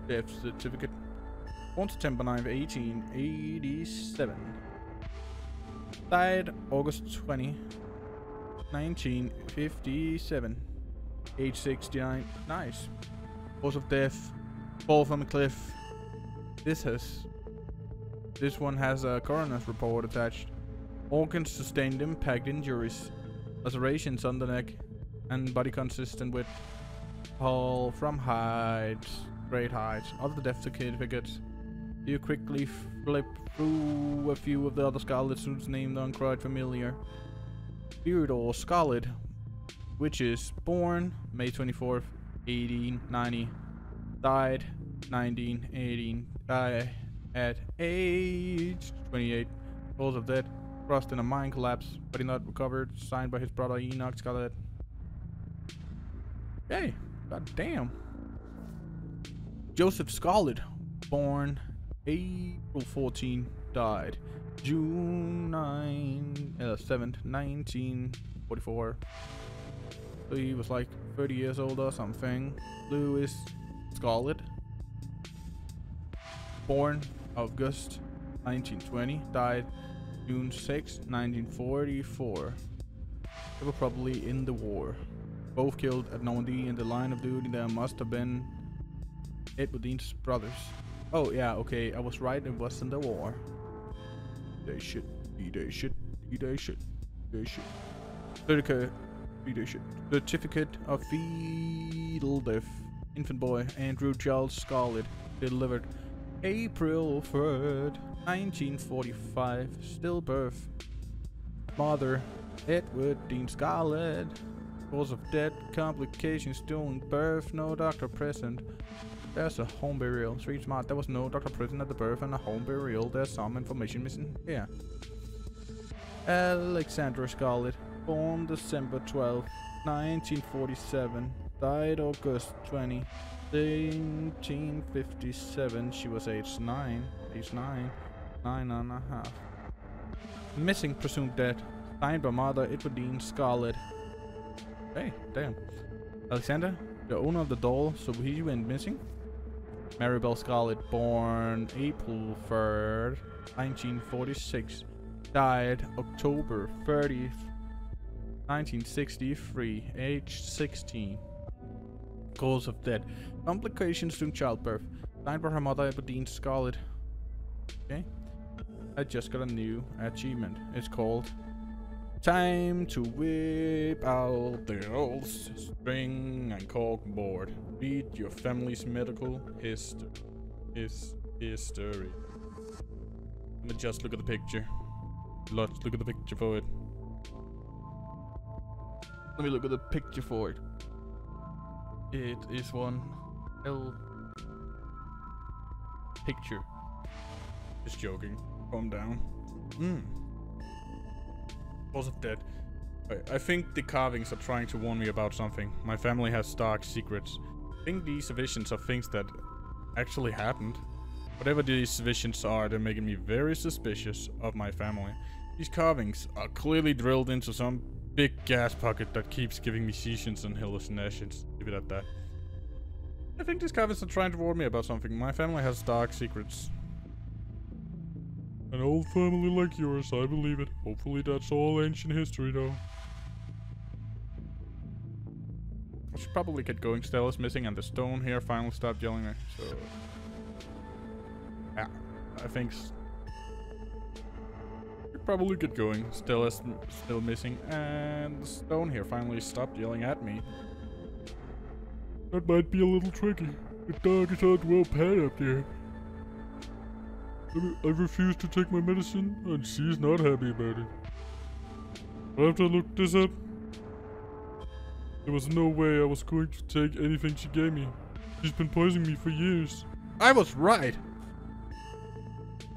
death certificate. Born September 9th, 1887. Died August 20, 1957. Age 69. Nice. Cause of death. Fall from a cliff. This one has a coroner's report attached. Organs sustained impact injuries. Lacerations on the neck. And body consistent with fall from heights. Great heights. Of the death certificates. You quickly flip through a few of the other Scarlet suits named on quite familiar. Theodore Scarlet, which is born May 24th, 1890. Died 1918. Died at age 28. Cause of death. Crossed in a mine collapse, but he not recovered. Signed by his brother Enoch Scarlet. Hey, god damn. Joseph Scarlet, born April 14, died June 7th, 1944. So he was like 30 years old or something. Louis Scarlet, born August 1920, died June 6, 1944. They were probably in the war. Both killed at Normandy in the line of duty. There must have been Edward's brothers. Oh yeah, okay, I was right, it was in the war. They should. Certificate of fetal death. Infant boy Andrew Charles Scarlet, delivered April 3rd, 1945. Stillbirth. Mother Edward Dean Scarlet. Cause of death, complications during birth, no doctor present. There's a home burial. Street smart. There was no doctor present at the birth and a home burial. There's some information missing here. Alexandra Scarlet, born December 12, 1947. Died August 20, 1957. She was age 9. Age 9. 9.5. Missing, presumed dead. Signed by mother Edwardine Scarlet. Hey, damn. Alexander, the owner of the doll, so he went missing. Maribel Scarlet, born April 3rd, 1946. Died October 30th, 1963. Age 16. Cause of death. Complications during childbirth. Signed by her mother Edwardine Scarlet. Okay. I just got a new achievement. It's called Time to Whip Out the Old String and Cork Board. Read your family's medical history. Let me just look at the picture. Let's look at the picture for it. Let me look at the picture for it. It is one L picture. Just joking. Calm down. Cause of death. I think the carvings are trying to warn me about something. My family has dark secrets. I think these visions are things that actually happened. Whatever these visions are, they're making me very suspicious of my family. These carvings are clearly drilled into some big gas pocket that keeps giving me seizures and hallucinations. Leave it at that. I think these carvings are trying to warn me about something. My family has dark secrets. An old family like yours, I believe it. Hopefully that's all ancient history though. I should probably get going. Stella's missing and the stone here finally stopped yelling at me, so... yeah, I think... should probably get going. Stella's still missing and the stone here finally stopped yelling at me. That might be a little tricky. The dog is not well pet up there. I refuse to take my medicine, and she's not happy about it. After I looked this up, there was no way I was going to take anything she gave me. She's been poisoning me for years. I was right!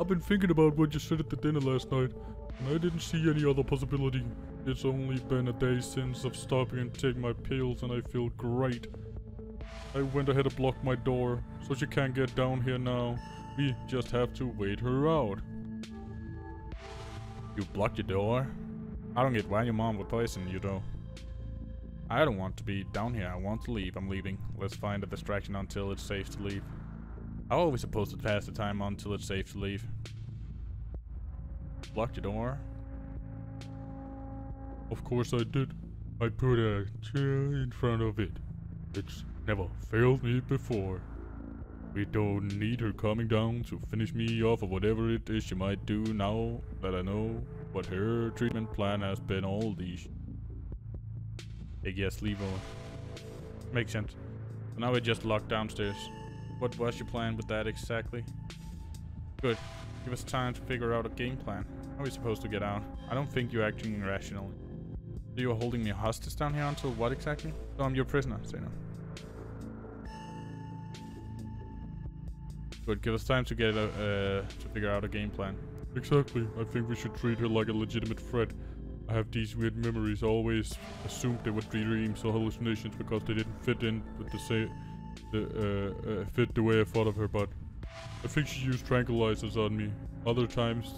I've been thinking about what you said at the dinner last night, and I didn't see any other possibility. It's only been a day since I've stopped and taken my pills, and I feel great. I went ahead and blocked my door, so she can't get down here now. We just have to wait her out. You blocked your door? I don't get why your mom would poison you though. I don't want to be down here. I want to leave. I'm leaving. Let's find a distraction until it's safe to leave. How are we supposed to pass the time until it's safe to leave? Blocked your door? Of course I did. I put a chair in front of it. It's never failed me before. We don't need her coming down to finish me off or whatever it is she might do now that I know what her treatment plan has been all these. Big yes, leave over. Makes sense. So now we're just locked downstairs. What was your plan with that exactly? Good. Give us time to figure out a game plan. How are we supposed to get out? I don't think you're acting irrationally. So you're holding me hostage down here until what exactly? So I'm your prisoner, say no. Good, give us time to get to figure out a game plan. Exactly. I think we should treat her like a legitimate threat. I have these weird memories. I always assumed they were dreams or hallucinations because they didn't fit in with fit the way I thought of her, but I think she used tranquilizers on me. Other times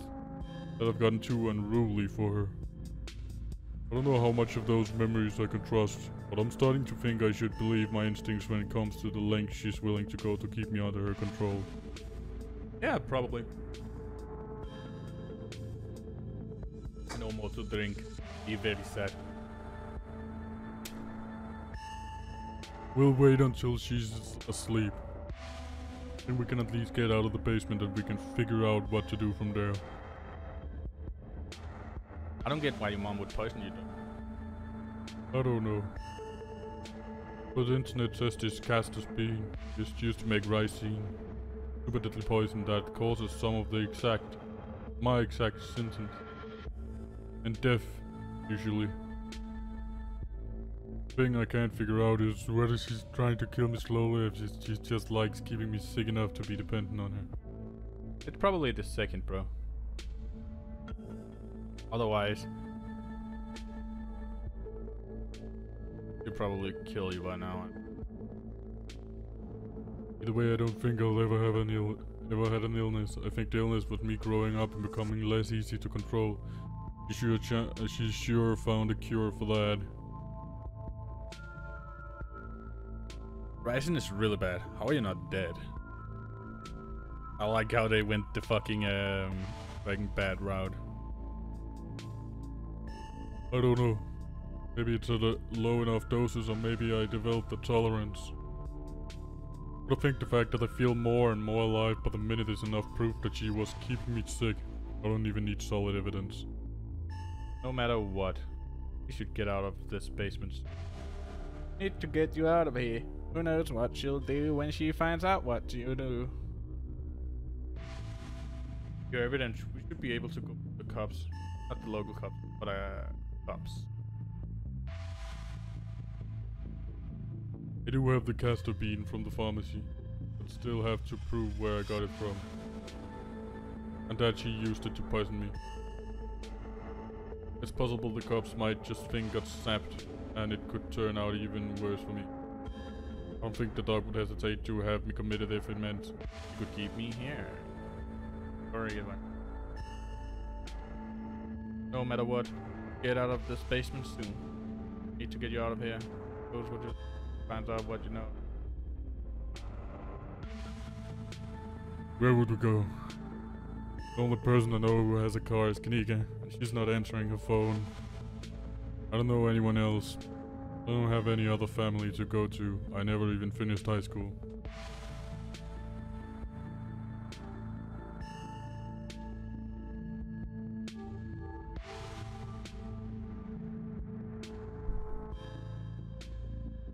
that I've gotten too unruly for her. I don't know how much of those memories I can trust, but I'm starting to think I should believe my instincts when it comes to the lengths she's willing to go to keep me under her control. Yeah, probably. No more to drink. Be very sad. We'll wait until she's asleep. Then we can at least get out of the basement and we can figure out what to do from there. I don't get why your mom would poison you though. I don't know. But the internet says this castor's bean is used to make ricine, super deadly poison that causes some of my exact symptoms. And death, usually. The thing I can't figure out is whether she's trying to kill me slowly or if she just likes keeping me sick enough to be dependent on her. It's probably the second, bro. Otherwise, she'd probably kill you by now. Either way, I don't think I'll ever had an illness. I think the illness was me growing up and becoming less easy to control. She sure found a cure for that. Rising is really bad. How are you not dead? I like how they went the fucking bad route. I don't know. Maybe it's at a low enough doses, or maybe I developed a tolerance. But I think the fact that I feel more and more alive by the minute is enough proof that she was keeping me sick. I don't even need solid evidence. No matter what, we should get out of this basement. Need to get you out of here. Who knows what she'll do when she finds out what you do. Your evidence, we should be able to go to the cops. Not the local cops, but cops. I do have the castor bean from the pharmacy, but still have to prove where I got it from. And that she used it to poison me. It's possible the cops might just think got snapped, and it could turn out even worse for me. I don't think the dog would hesitate to have me committed if it meant you could keep me here. Sorry, no matter what, get out of this basement soon. Need to get you out of here. Those will just find out what you know. Where would we go? The only person I know who has a car is Kanika, and she's not answering her phone. I don't know anyone else. I don't have any other family to go to. I never even finished high school.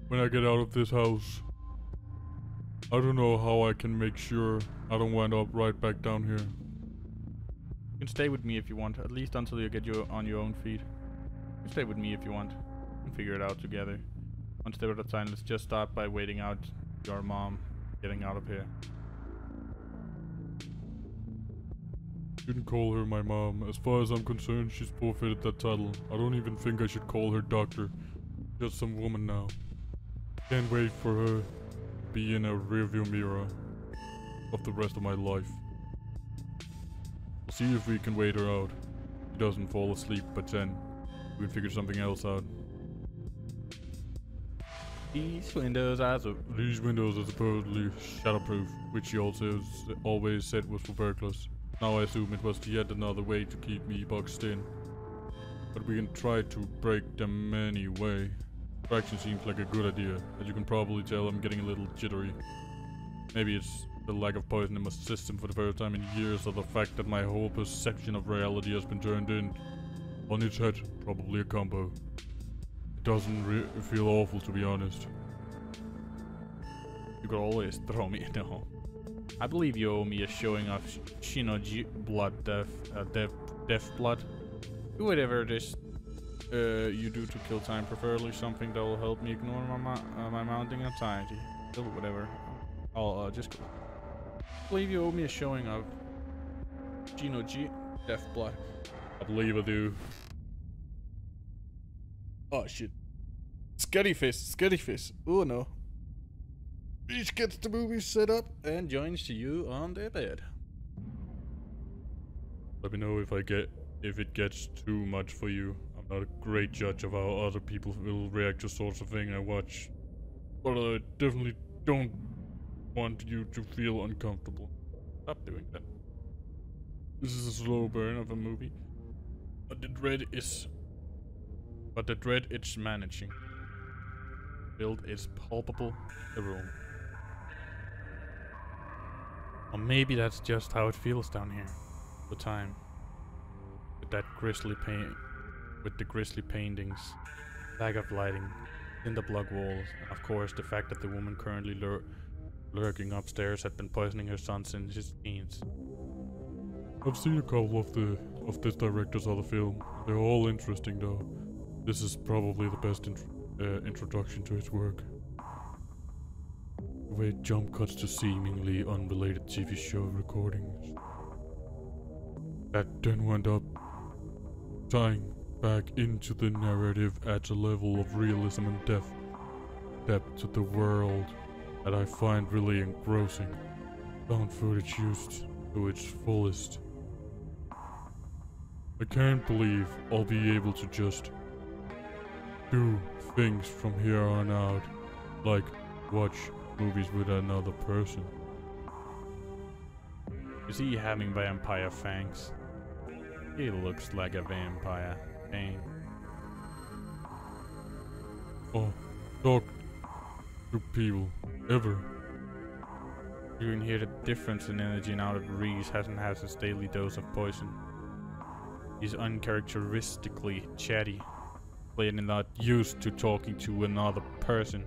When I get out of this house, I don't know how I can make sure I don't wind up right back down here. You can stay with me if you want, at least until you get on your own feet. You can stay with me if you want. We can figure it out together. One step at a time. Let's just start by waiting out your mom getting out of here. Shouldn't call her my mom. As far as I'm concerned, she's forfeited that title. I don't even think I should call her doctor. Just some woman now. Can't wait for her to be in a rearview mirror of the rest of my life. We'll see if we can wait her out. doesn't fall asleep, but then we can figure something else out. These windows are supposedly shatterproof, which he also always said was for burglars. Now I assume it was yet another way to keep me boxed in. But we can try to break them anyway. Distraction seems like a good idea. As you can probably tell, I'm getting a little jittery. Maybe it's the lack of poison in my system for the first time in years, or the fact that my whole perception of reality has been turned in on its head. Probably a combo. It doesn't feel awful, to be honest. You could always throw me in the hole. I believe you owe me a showing of Shinoji blood death blood. Do whatever it is you do to kill time, preferably something that will help me ignore my mounting anxiety. Do whatever. I'll just go. I believe you owe me a showing of Shinoji death blood. I believe I do. Oh shit. Sketchy face. Oh no. Reese gets the movie set up and joins you on the bed. Let me know if it gets too much for you. I'm not a great judge of how other people will react to sorts of thing I watch, but I definitely don't want you to feel uncomfortable. Stop doing that. This is a slow burn of a movie, but the dread it's managing build is palpable in the room. Or maybe that's just how it feels down here. The time. With the grisly paintings, lack of lighting, in the block walls, and of course the fact that the woman currently lurking upstairs had been poisoning her son since his teens. I've seen a couple of this director's other film. They're all interesting though. This is probably the best introduction to his work. The way it jump cuts to seemingly unrelated TV show recordings that then went up, tying back into the narrative adds a level of realism and depth to the world that I find really engrossing. Found footage used to its fullest. I can't believe I'll be able to just do things from here on out, like watch movies with another person. Is he having vampire fangs? He looks like a vampire. Dang. Oh, talk to people ever. You can hear the difference in energy now that Reese hasn't had his daily dose of poison. He's uncharacteristically chatty, clearly not used to talking to another person,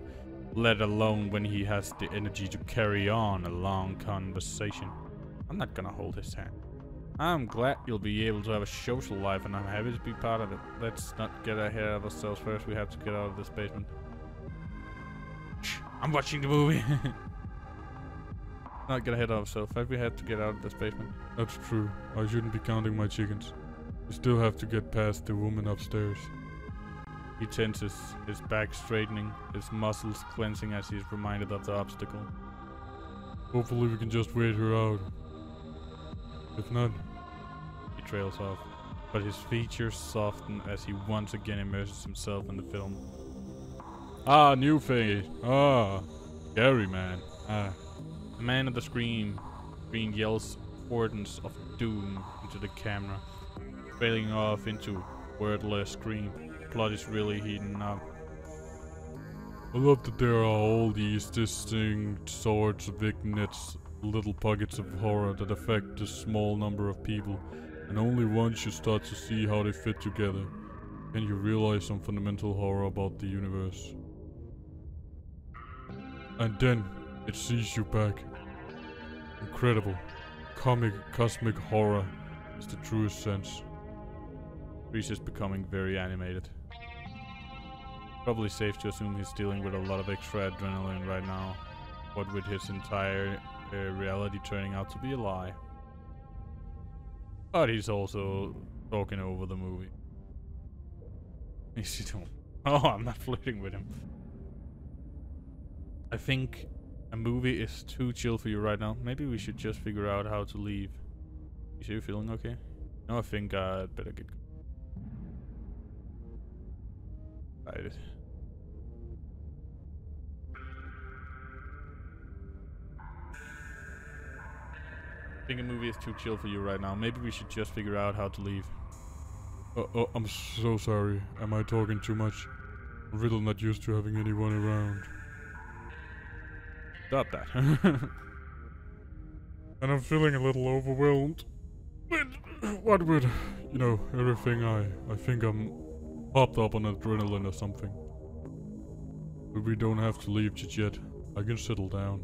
let alone when he has the energy to carry on a long conversation. I'm not gonna hold his hand. I'm glad you'll be able to have a social life, and I'm happy to be part of it. Let's not get ahead of ourselves first. We have to get out of this basement. Shh, I'm watching the movie. Not get ahead of ourselves. We have to get out of this basement. That's true. I shouldn't be counting my chickens. We still have to get past the woman upstairs. He tenses, his back straightening, his muscles clencing as he's reminded of the obstacle. Hopefully we can just wait her out. If not, he trails off, but his features soften as he once again immerses himself in the film. Ah, new face. Ah, scary man. Ah. The man at the screen yells portents of doom into the camera, trailing off into wordless scream. The plot is really heating up. I love that there are all these distinct sorts of vignettes, little pockets of horror that affect a small number of people, and only once you start to see how they fit together can you realize some fundamental horror about the universe. And then it sees you back. Incredible. Cosmic horror is the truest sense. Reese is becoming very animated. Probably safe to assume he's dealing with a lot of extra adrenaline right now, what with his entire reality turning out to be a lie. But he's also talking over the movie. Oh, I'm not flirting with him. I think a movie is too chill for you right now. Maybe we should just figure out how to leave. You sure you're feeling okay? No, I think I'd better get going. Right. I think a movie is too chill for you right now. Maybe we should just figure out how to leave. Oh, I'm so sorry. Am I talking too much? I'm really not used to having anyone around. Stop that. And I'm feeling a little overwhelmed with what with, you know, everything I think I'm popped up on adrenaline or something. But we don't have to leave just yet. I can settle down.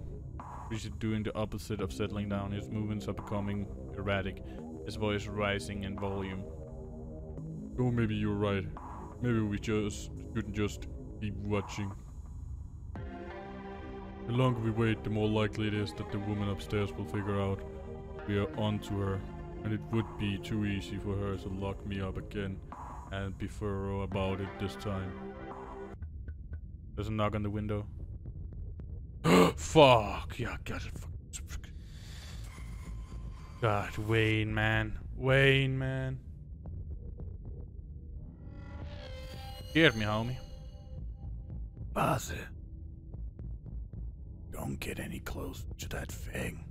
Reese is doing the opposite of settling down. His movements are becoming erratic, his voice rising in volume. Oh, maybe you're right. Maybe we just shouldn't just keep watching. The longer we wait, the more likely it is that the woman upstairs will figure out we are onto her, and it would be too easy for her to lock me up again and be thorough about it this time. There's a knock on the window. Fuck! Yeah, God. God, Wayne, man. Wayne, man. Scared me, homie. Baasse. Don't get any closer to that thing.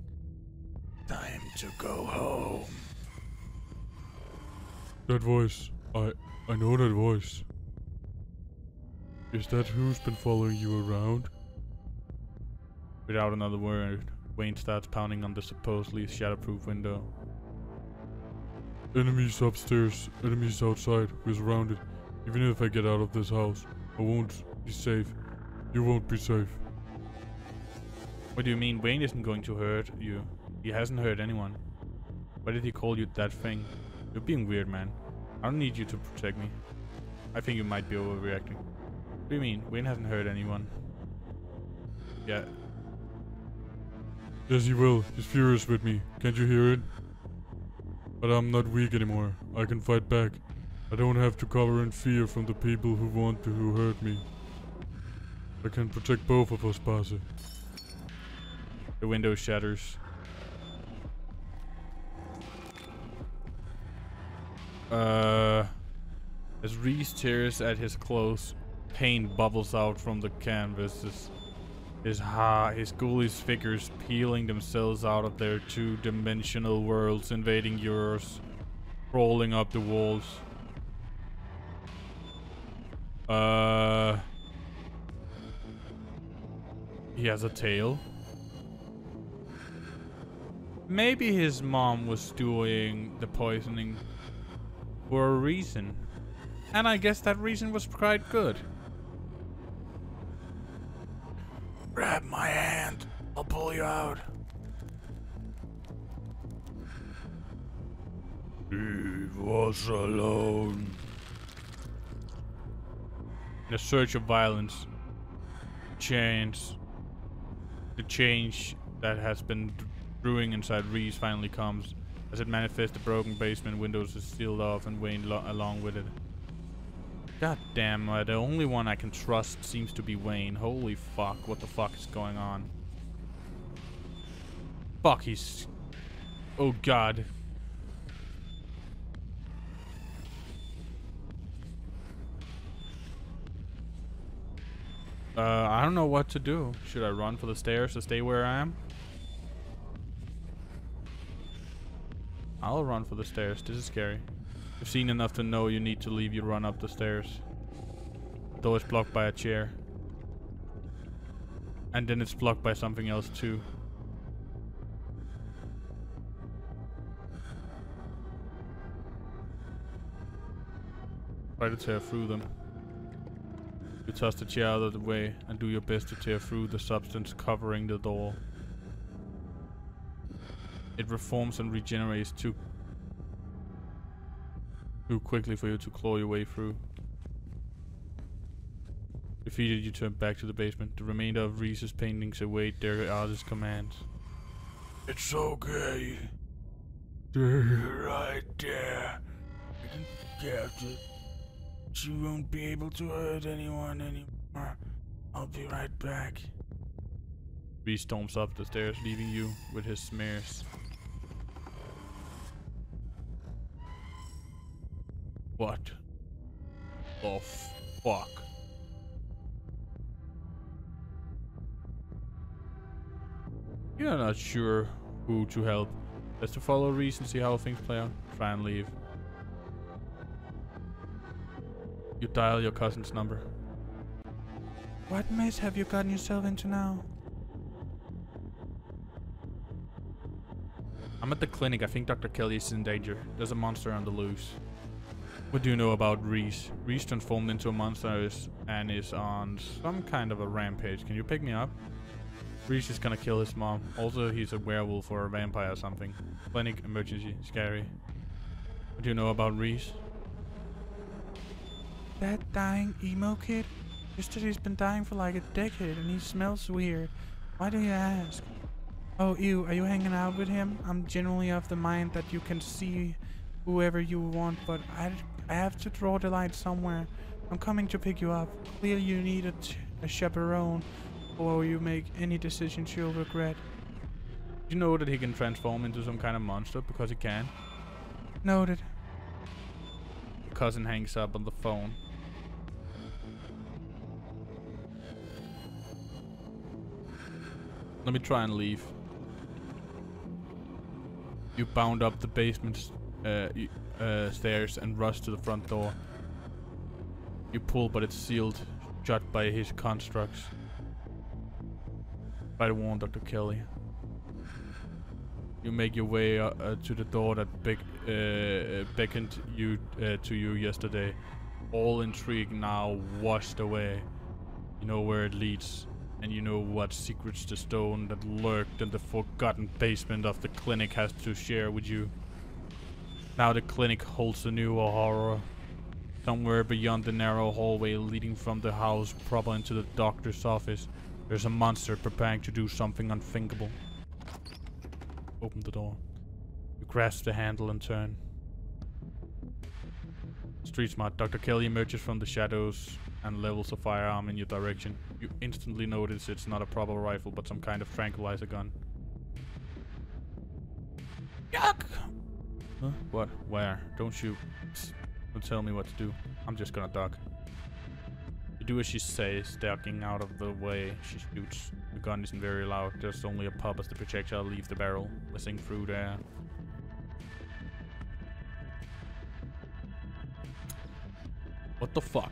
Time to go home. That voice. I know that voice. Is that who's been following you around? Without another word, Wayne starts pounding on the supposedly shatterproof window. Enemies upstairs, enemies outside. We're surrounded. Even if I get out of this house, I won't be safe. You won't be safe. What do you mean? Wayne isn't going to hurt you. He hasn't hurt anyone. Why did he call you that thing? You're being weird, man. I don't need you to protect me. I think you might be overreacting. What do you mean? Wayne hasn't hurt anyone. Yeah. Yes, he will. He's furious with me. Can't you hear it? But I'm not weak anymore. I can fight back. I don't have to cover in fear from the people who hurt me. I can protect both of us, baasse. The window shatters. As Reese tears at his clothes, paint bubbles out from the canvas. His ghoulish figures peeling themselves out of their two-dimensional worlds, invading yours, crawling up the walls. He has a tail. Maybe his mom was doing the poisoning for a reason. And I guess that reason was quite good. Grab my hand. I'll pull you out. Leave us alone. In a surge of violence, the change that has been brewing inside Reese finally comes. As it manifests, the broken basement windows is sealed off and Wayne along with it. God damn, the only one I can trust seems to be Wayne. Holy fuck, what the fuck is going on? Fuck, he's... Oh god. I don't know what to do. Should I run for the stairs to stay where I am? I'll run for the stairs. This is scary. You've seen enough to know you need to leave. You run up the stairs. The door is blocked by a chair. And then it's blocked by something else too. Try to tear through them. You toss the chair out of the way and do your best to tear through the substance covering the door. It reforms and regenerates too quickly for you to claw your way through. Defeated, you turn back to the basement. The remainder of Reese's paintings await their artist's commands. It's okay. Stay right there. I can get it. She won't be able to hurt anyone anymore. I'll be right back. Reese storms up the stairs, leaving you with his smears. What the fuck? You're not sure who to help. Best to follow Reese and see how things play out. Try and leave. You dial your cousin's number. What mess have you gotten yourself into now? I'm at the clinic. I think Dr. Kelly is in danger. There's a monster on the loose. What do you know about Reese? Reese transformed into a monster and is on some kind of a rampage. Can you pick me up? Reese is gonna kill his mom. Also, he's a werewolf or a vampire or something. Clinic, emergency, scary. What do you know about Reese? That dying emo kid? Yesterday's been dying for like a decade and he smells weird. Why do you ask? Oh, ew, are you hanging out with him? I'm generally of the mind that you can see whoever you want, but I have to draw the line somewhere. I'm coming to pick you up. Clearly you need a chaperone before you make any decisions you'll regret. Do you know that he can transform into some kind of monster? Because he can. Noted. Your cousin hangs up on the phone. Let me try and leave. You bound up the basement stairs and rush to the front door. You pull, but it's sealed shut by his constructs. Try to warn Dr. Kelly. You make your way to the door that beckoned you to you yesterday. All intrigue now washed away. You know where it leads. And you know what secrets the stone that lurked in the forgotten basement of the clinic has to share with you. Now the clinic holds a new horror. Somewhere beyond the narrow hallway leading from the house proper into the doctor's office, there's a monster preparing to do something unthinkable. Open the door. You grasp the handle and turn. Street smart. Dr. Kelly emerges from the shadows and levels a firearm in your direction. You instantly notice it's not a proper rifle, but some kind of tranquilizer gun. Yuck! Huh? What? Where? Don't shoot. Don't tell me what to do. I'm just gonna duck. You do as she says, ducking out of the way. She shoots. The gun isn't very loud. There's only a pop as the projectile leaves the barrel, whizzing through the air. What the fuck?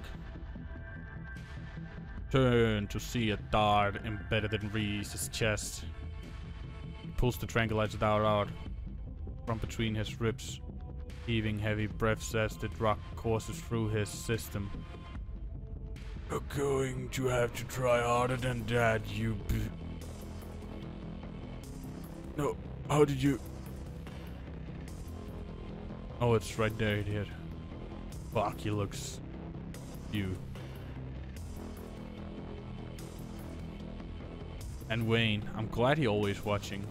Turn to see a dart embedded in Reese's chest. He pulls the tranquilizer dart out from between his ribs, heaving heavy breaths as the drug courses through his system. You're going to have to try harder than that, you No, how did you... Oh, it's right there, idiot. Fuck, he looks... You. And Wayne, I'm glad he always watching.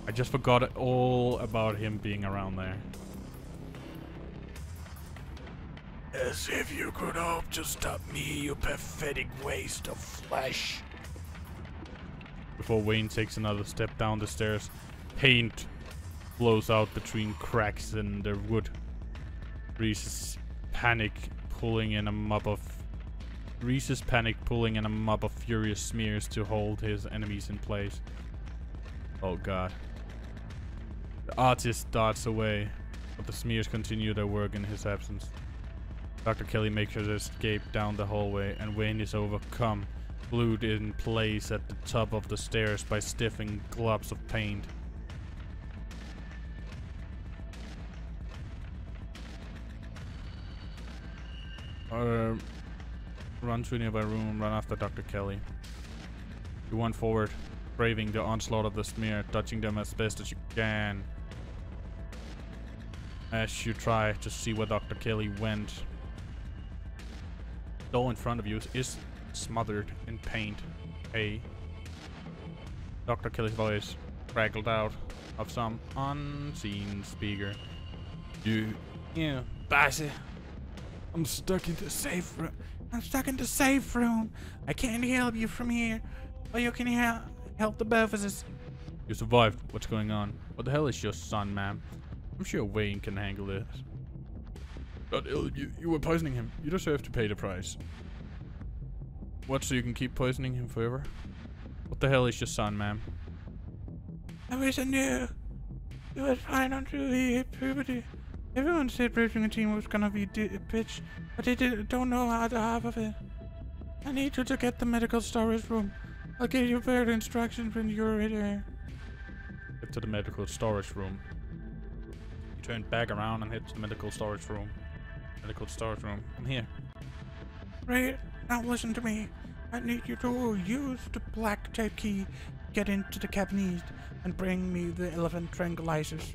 I just forgot all about him being around there. As if you could hope to stop me, you pathetic waste of flesh. Before Wayne takes another step down the stairs, paint blows out between cracks in the wood. Reese's panic pulling in a mob of furious smears to hold his enemies in place. Oh god. The artist darts away, but the smears continue their work in his absence. Dr. Kelly makes his escape down the hallway, and Wayne is overcome, glued in place at the top of the stairs by stiffening globs of paint. Run to a nearby room, run after Dr. Kelly. You run forward, braving the onslaught of the smear, dodging them as best as you can. As you try to see where Dr. Kelly went. The door in front of you is smothered in paint. Hey. Dr. Kelly's voice crackled out of some unseen speaker. You, baaase. I'm stuck in the safe room. I can't help you from here. But you can help the both of us. You survived. What's going on? What the hell is your son, ma'am? I'm sure Wayne can handle this. Got ill. You were poisoning him. You deserve to pay the price. What, so you can keep poisoning him forever? What the hell is your son, ma'am? I wish I knew. He was fine until he hit puberty. Everyone said raising a teen was gonna be a bitch, but they don't know how to half of it. I need you to get the medical storage room. I'll give you further instructions when you're there. Get to the medical storage room. You turn back around and head to the medical storage room. Medical storage room. I'm here. Right, now listen to me. I need you to use the black tape key, get into the cabinet, and bring me the 11 tranquilizers.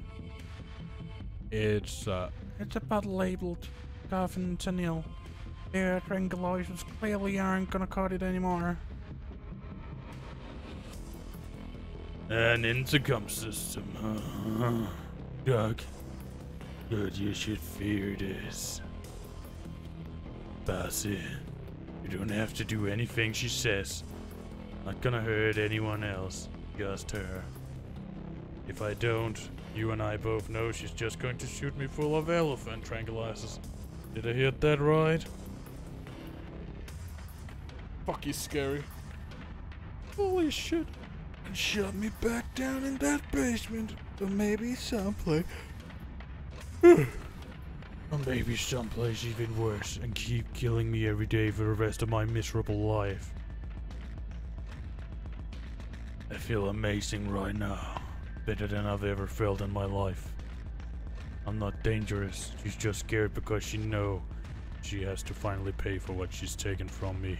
It's a bottle labeled fentanyl. Their tranquilizers clearly aren't gonna cut it anymore. An intercom system, huh? Doug, good, you should fear this. Baasse, you don't have to do anything she says. Not gonna hurt anyone else, just her. If I don't, you and I both know she's just going to shoot me full of elephant tranquilizers. Did I hear that right? fuck, he's scary. Holy shit. And shut me back down in that basement. Or maybe someplace. Or maybe someplace even worse and keep killing me every day for the rest of my miserable life. I feel amazing right now. Better than I've ever felt in my life. I'm not dangerous. She's just scared because she knows she has to finally pay for what she's taken from me.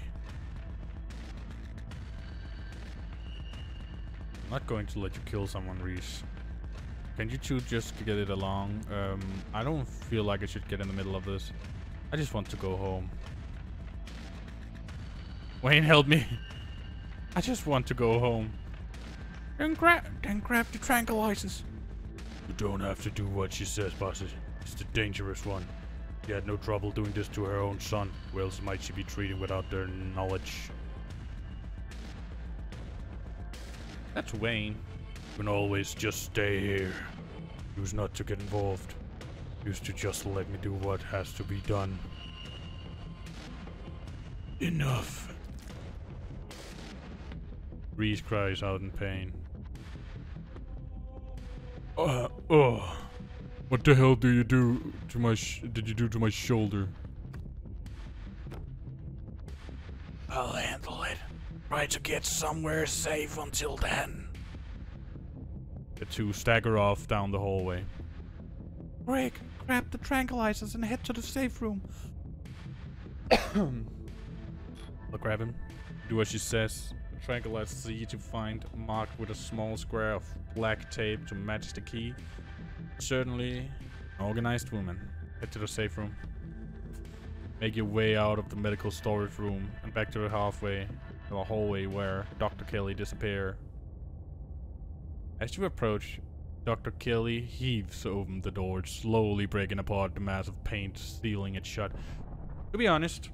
I'm not going to let you kill someone, Reese. Can you two just get it along? I don't feel like I should get in the middle of this. I just want to go home. Wayne, help me. I just want to go home. Then grab the tranquilizers. You don't have to do what she says, Baasse. It's the dangerous one. She had no trouble doing this to her own son. Who else might she be treating without their knowledge? That's Wayne. You can always just stay here. Choose not to get involved. Choose to just let me do what has to be done. Enough. Reese cries out in pain. What the hell do you do to my did you do to my shoulder? I'll handle it. Try to get somewhere safe until then. The two stagger off down the hallway. Rick, grab the tranquilizers and head to the safe room. I'll grab him. Do what she says. The tranquilizer is easy to find, marked with a small square of black tape to match the key. Certainly an organized woman. Head to the safe room. Make your way out of the medical storage room and back to the hallway where Dr. Kelly disappeared. As you approach, Dr. Kelly heaves open the door, slowly breaking apart the mass of paint, sealing it shut. To be honest,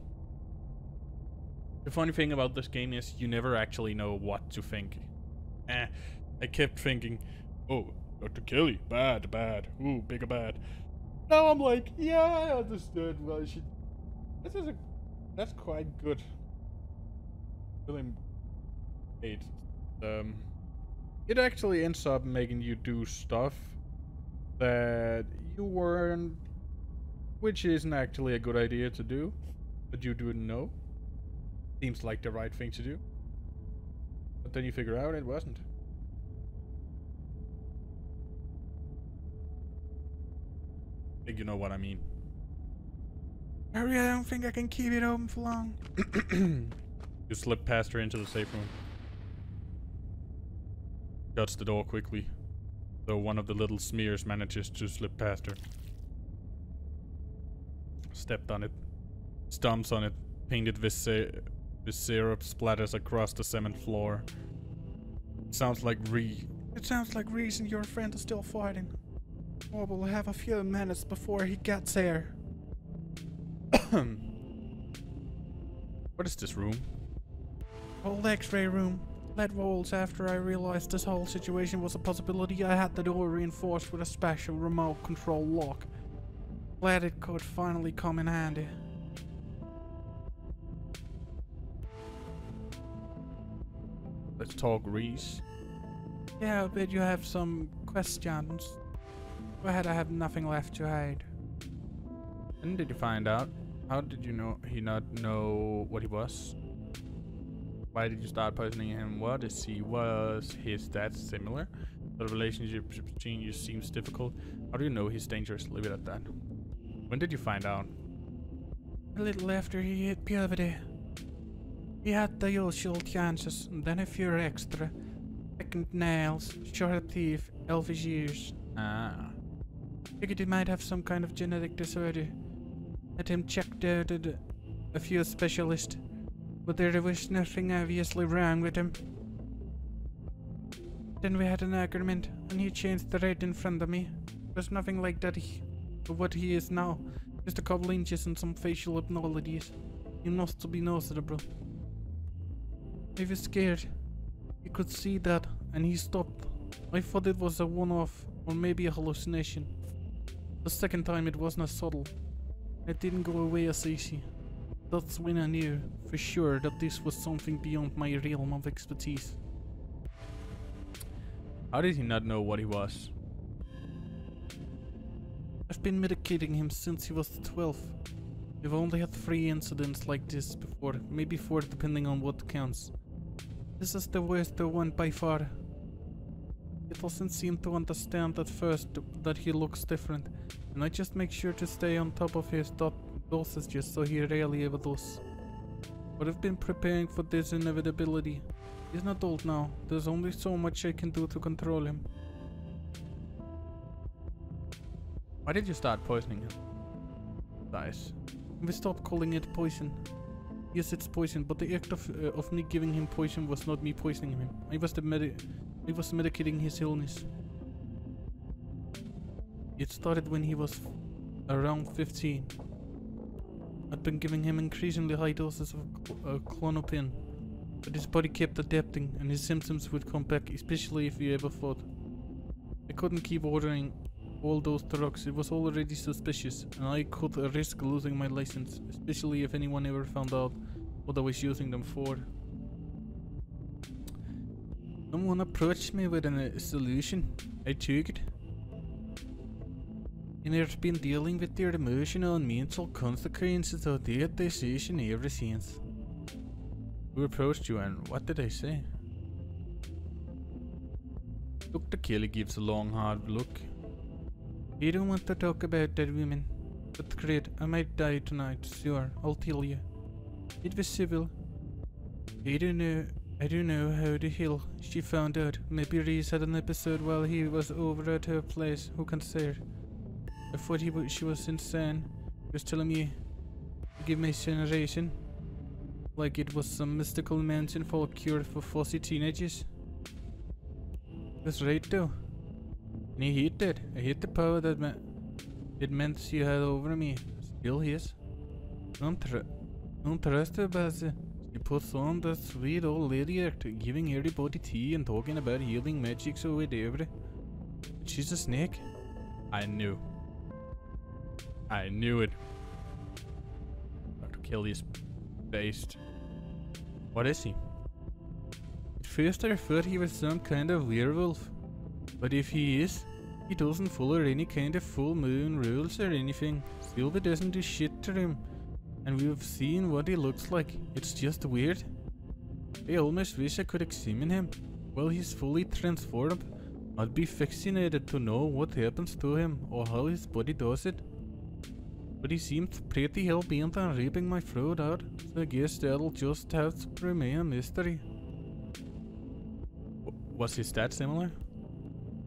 the funny thing about this game is you never actually know what to think. I kept thinking, oh, Dr. Kelly, bad, ooh, bigger bad. Now I'm like, yeah, I understood. Well, that's quite good. Film 8. It actually ends up making you do stuff that you weren't, which isn't actually a good idea to do, but you didn't know. Seems like the right thing to do, but then you figure out it wasn't. I think you know what I mean. Harry, I don't think I can keep it open for long. You slip past her into the safe room. Shuts the door quickly, though one of the little smears manages to slip past her. Stepped on it, stomps on it, painted with syrup splatters across the cement floor. Sounds like It sounds like Reese and your friend are still fighting. Oh, we'll have a few minutes before he gets here. What is this room? Old X-ray room. Lead walls. After I realized this whole situation was a possibility, I had the door reinforced with a special remote control lock. Glad it could finally come in handy. Let's talk Reese. Yeah, I bet you have some questions. Go ahead, I have nothing left to hide. When did you find out? How did you know he not know what he was? Why did you start poisoning him? What is he? Was his stats similar? The relationship between you seems difficult. How do you know he's dangerous? Leave it at that. When did you find out? A little after he hit puberty. He had the usual chances, and then a few extra. Thickened nails, short teeth, elfish ears. Ah. Figured he might have some kind of genetic disorder. Had him checked out at a few specialists, but there was nothing obviously wrong with him. Then we had an argument, and he changed the right in front of me. There's nothing like that what he is now. Just a couple inches and some facial abnormalities. He must be noticeable. I was scared. He could see that, and he stopped. I thought it was a one-off, or maybe a hallucination. The second time it wasn't as subtle. It didn't go away as easy. That's when I knew, for sure, that this was something beyond my realm of expertise. How did he not know what he was? I've been medicating him since he was 12. We've only had 3 incidents like this before, maybe 4 depending on what counts. This is the worst one by far. He doesn't seem to understand at first that he looks different, and I just make sure to stay on top of his dosages so he rarely ever does. But I've been preparing for this inevitability. He's not old now, there's only so much I can do to control him. Why did you start poisoning him? Nice. We stopped calling it poison. Yes, it's poison, but the act of me giving him poison was not me poisoning him. I was medicating his illness. It started when he was around 15. I'd been giving him increasingly high doses of clonopin, but his body kept adapting and his symptoms would come back, especially if he ever fought. I couldn't keep ordering all those drugs. It was already suspicious, and I could risk losing my license, especially if anyone ever found out what I was using them for. Someone approached me with a solution. I took it. And I've been dealing with the emotional and mental consequences of that decision ever since. Who approached you and what did they say? Dr. Kelly gives a long hard look. I don't want to talk about that woman, but great, I might die tonight, sure, I'll tell you. It was civil. I don't know how the hell she found out. Maybe Reese had an episode while he was over at her place, who can say? I thought she was insane. He was telling me to give me generation, like it was some mystical mansion for a cure for fussy teenagers. That's right though. And I hate that. I hate the power that it meant she had over me. Still his. Don't trust her, baasse. She puts on that sweet old lady act, giving everybody tea and talking about healing magics or whatever. But she's a snake. I knew it. Dr. Kelly is based. What is he? At first I thought he was some kind of werewolf. But if he is, he doesn't follow any kind of full moon rules or anything. Silver doesn't do shit to him. And we've seen what he looks like. It's just weird. I almost wish I could examine him. While he's fully transformed, I'd be fascinated to know what happens to him or how his body does it. But he seems pretty hell-bent on ripping my throat out, so I guess that'll just have to remain a mystery. Was his stat similar?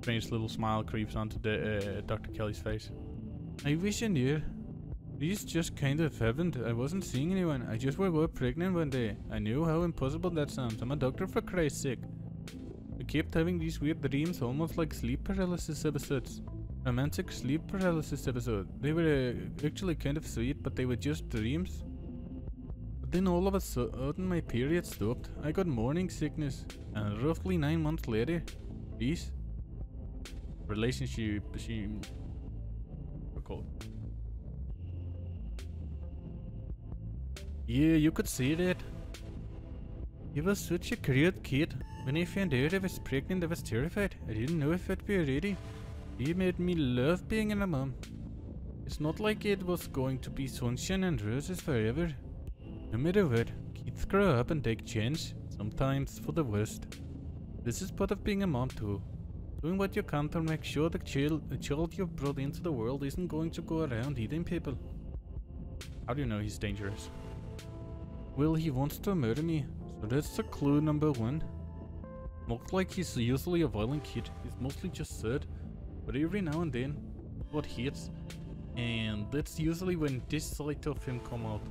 Strange little smile creeps onto Dr. Kelly's face. I wish I knew. This just kind of happened. I wasn't seeing anyone. I just woke up pregnant one day. I knew how impossible that sounds. I'm a doctor for Christ's sake. I kept having these weird dreams, almost like sleep paralysis episodes. Romantic sleep paralysis episode. They were actually kind of sweet, but they were just dreams. But then all of a sudden my period stopped. I got morning sickness, and roughly 9 months later, peace. Relationship machine. Recall. Yeah, you could see that. He was such a cute kid. When I found out I was pregnant, I was terrified. I didn't know if I'd be ready. He made me love being a mom. It's not like it was going to be sunshine and roses forever. No matter what, kids grow up and take change, sometimes for the worst. This is part of being a mom too. Doing what you can to make sure the child you brought into the world isn't going to go around eating people. How do you know he's dangerous? Well, he wants to murder me, so that's the clue number 1. Not like he's usually a violent kid, he's mostly just sad, but every now and then, what hits, and that's usually when this side of him come out.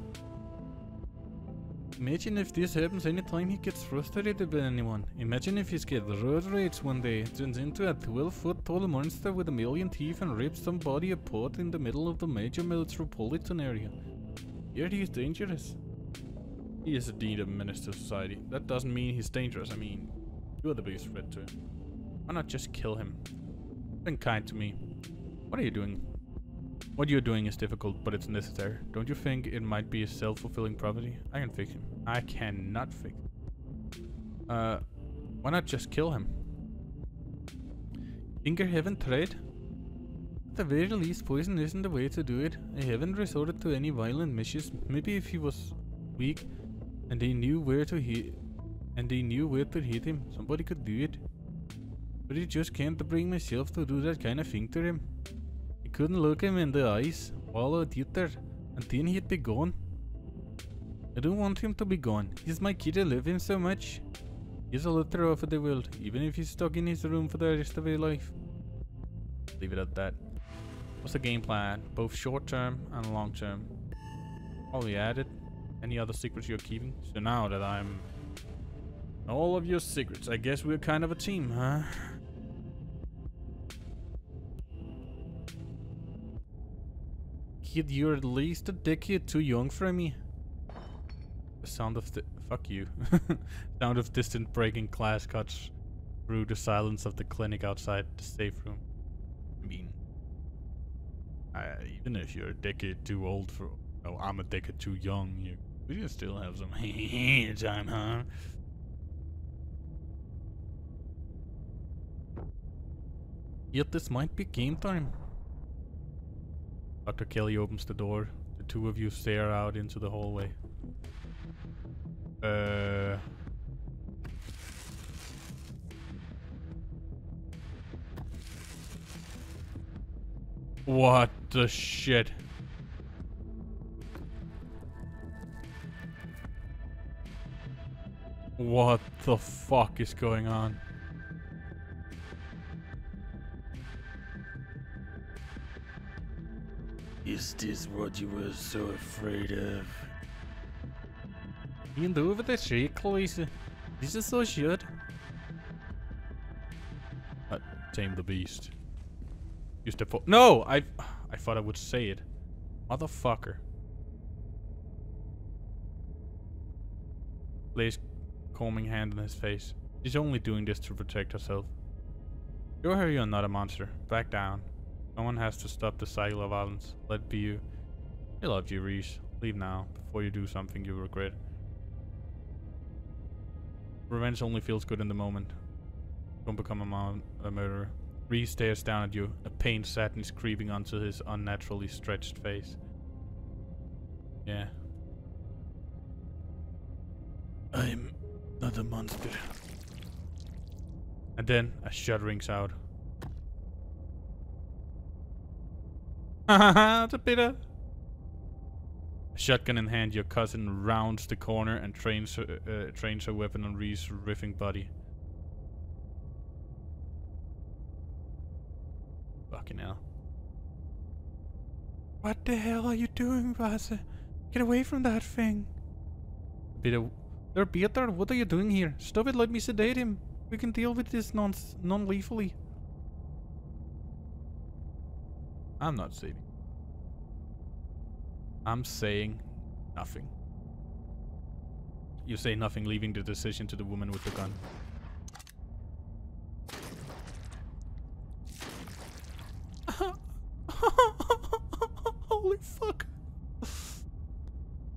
Imagine if this happens anytime he gets frustrated with anyone. Imagine if he gets road rage one day, turns into a 12-foot tall monster with a million teeth and rips somebody apart in the middle of the major metropolitan area. Here he is dangerous. He is indeed a menace to society. That doesn't mean he's dangerous. I mean, you're the biggest threat to him. Why not just kill him? Been kind to me. What are you doing? What you're doing is difficult, but it's necessary. Don't you think it might be a self-fulfilling prophecy? I can fix him. I cannot fix him. Why not just kill him? Think I haven't tried? At the very least, poison isn't the way to do it. I haven't resorted to any violent measures. Maybe if he was weak and they knew where to hit him, somebody could do it. But I just can't bring myself to do that kind of thing to him. I couldn't look him in the eyes while I did that, and then he'd be gone. I don't want him to be gone. He's my kid, I love him so much. He's a letter off of the world, even if he's stuck in his room for the rest of his life. Leave it at that. What's the game plan, both short term and long term? All we added. Any other secrets you're keeping? So now that I'm all of your secrets, I guess we're kind of a team, huh? Kid, you're at least a decade too young for me. The sound of fuck you. Sound of distant breaking glass cuts through the silence of the clinic outside the safe room. I mean, even if you're a decade too old for, oh, I'm a decade too young. We can still have some time, huh? Yet this might be game time. Dr. Kelly opens the door. The two of you stare out into the hallway. What the shit? What the fuck is going on? Is this what you were so afraid of? Hand over the shake, Lisa. This is so shit. Tame the beast. You step forward. No! I thought I would say it. Motherfucker. Lays calming hand on his face. She's only doing this to protect herself. Show her you're not a monster. Back down. Someone has to stop the cycle of violence. Let it be you. I love you, Reese. Leave now, before you do something you regret. Revenge only feels good in the moment. Don't become a murderer. Reese stares down at you. A pained sadness creeping onto his unnaturally stretched face. Yeah. I'm not a monster. And then a shot rings out. Hahaha, it's a bitter. A shotgun in hand, your cousin rounds the corner and trains her weapon on Reese's riffing body. Fucking hell. What the hell are you doing, baaase? Get away from that thing. Bitter. They're Peter, what are you doing here? Stop it, let me sedate him. We can deal with this non-lethally. I'm not saving. I'm saying nothing. You say nothing, leaving the decision to the woman with the gun. Holy fuck.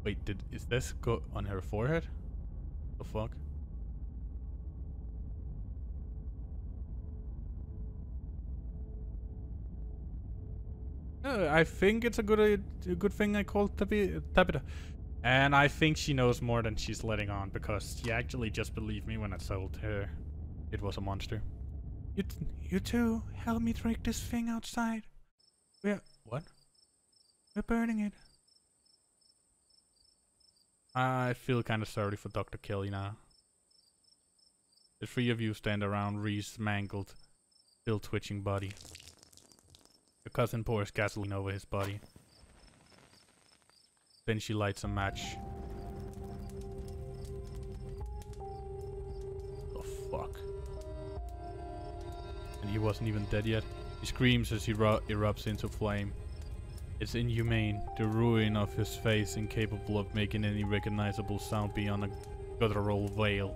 Wait, is this go on her forehead? The fuck? I think it's a good thing I called Tabitha. And I think she knows more than she's letting on, because she actually just believed me when I told her it was a monster. You two, help me drag this thing outside. What? We're burning it. I feel kind of sorry for Dr. Kelly now. The three of you stand around Reese's mangled, still twitching body. Your cousin pours gasoline over his body. Then she lights a match. The fuck? And he wasn't even dead yet. He screams as he erupts into flame. It's inhumane, the ruin of his face incapable of making any recognizable sound beyond a guttural wail.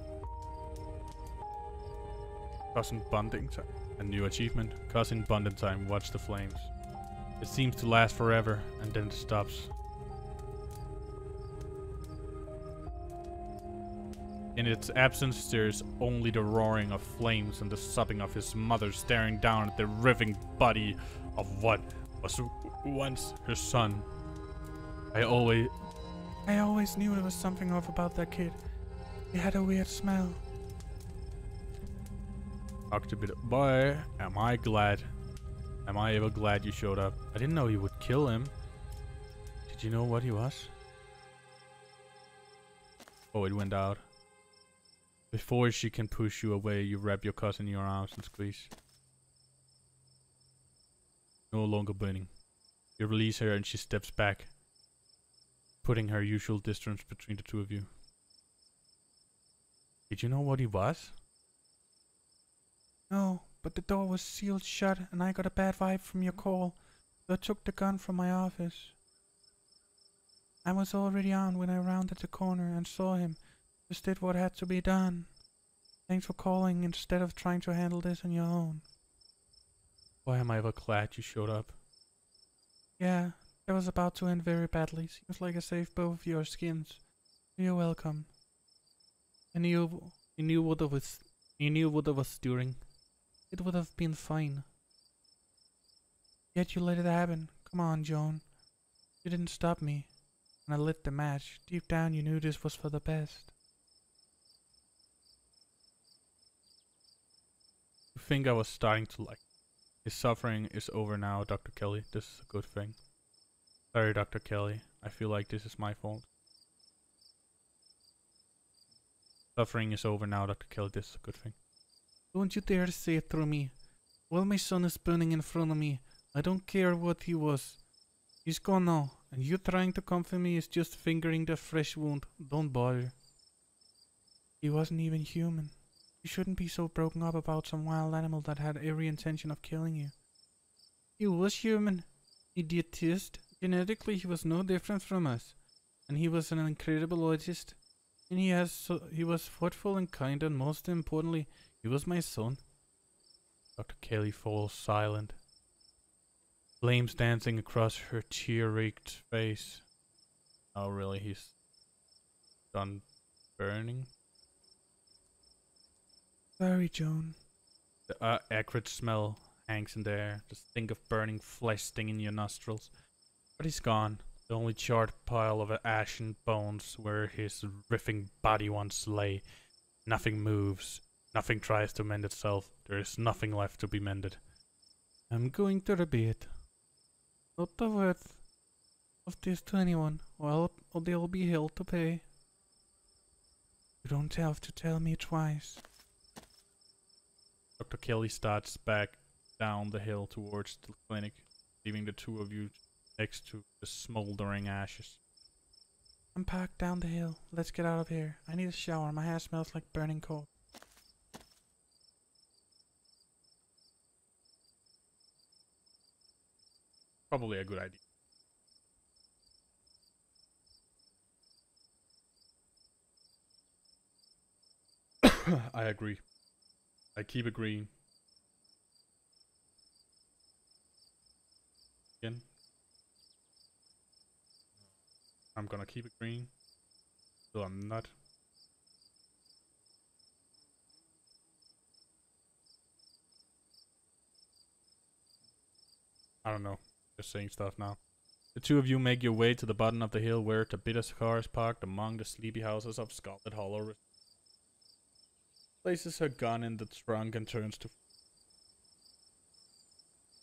Cousin bonding time. A new achievement. Cousin bonding time. Watch the flames. It seems to last forever, and then it stops. In its absence, there's only the roaring of flames and the sobbing of his mother staring down at the writhing body of what was once her son. I always knew there was something off about that kid. He had a weird smell. Talked a bit. Boy, am I glad. Am I ever glad you showed up. I didn't know you would kill him. Did you know what he was? Oh, it went out. Before she can push you away, you wrap your cousin in your arms and squeeze. No longer burning. You release her and she steps back, putting her usual distance between the two of you. Did you know what he was? No, but the door was sealed shut and I got a bad vibe from your call, so I took the gun from my office. I was already on when I rounded the corner and saw him. Just did what had to be done. Thanks for calling instead of trying to handle this on your own. Why am I ever glad you showed up? Yeah, that was about to end very badly. Seems like I saved both of your skins. You're welcome. I knew what I was doing. It would have been fine. Yet you let it happen. Come on, Joan. You didn't stop me. When I lit the match, deep down you knew this was for the best. I think I was starting to like. His suffering is over now, Dr. Kelly. This is a good thing. Sorry, Dr. Kelly. I feel like this is my fault. Suffering is over now, Dr. Kelly. This is a good thing. Don't you dare say it through me. While my son is burning in front of me, I don't care what he was. He's gone now, and you trying to comfort me is just fingering the fresh wound. Don't bother. He wasn't even human. You shouldn't be so broken up about some wild animal that had every intention of killing you. He was human. Idiotist. Genetically, he was no different from us. And he was an incredible artist. And he was thoughtful and kind, and most importantly, he was my son. Dr. Kelly falls silent. Flames dancing across her tear-raked face. Oh, really? He's done burning? Sorry, Joan. The acrid smell hangs in the air. The stink of burning flesh stinging your nostrils. But he's gone. The only charred pile of ashen bones where his writhing body once lay. Nothing moves. Nothing tries to mend itself. There is nothing left to be mended. I'm going to repeat. Not the worth of this to anyone, or they'll be held to pay. You don't have to tell me twice. Dr. Kelly starts back down the hill towards the clinic, leaving the two of you next to the smoldering ashes. I'm parked down the hill. Let's get out of here. I need a shower. My hair smells like burning coal. Probably a good idea. I agree. I keep agreeing. Again. I'm gonna keep agreeing. So I'm not. I don't know. Just saying stuff now. The two of you make your way to the bottom of the hill where Tabitha's car is parked among the sleepy houses of Scarlet Hollow. Places her gun in the trunk and turns to...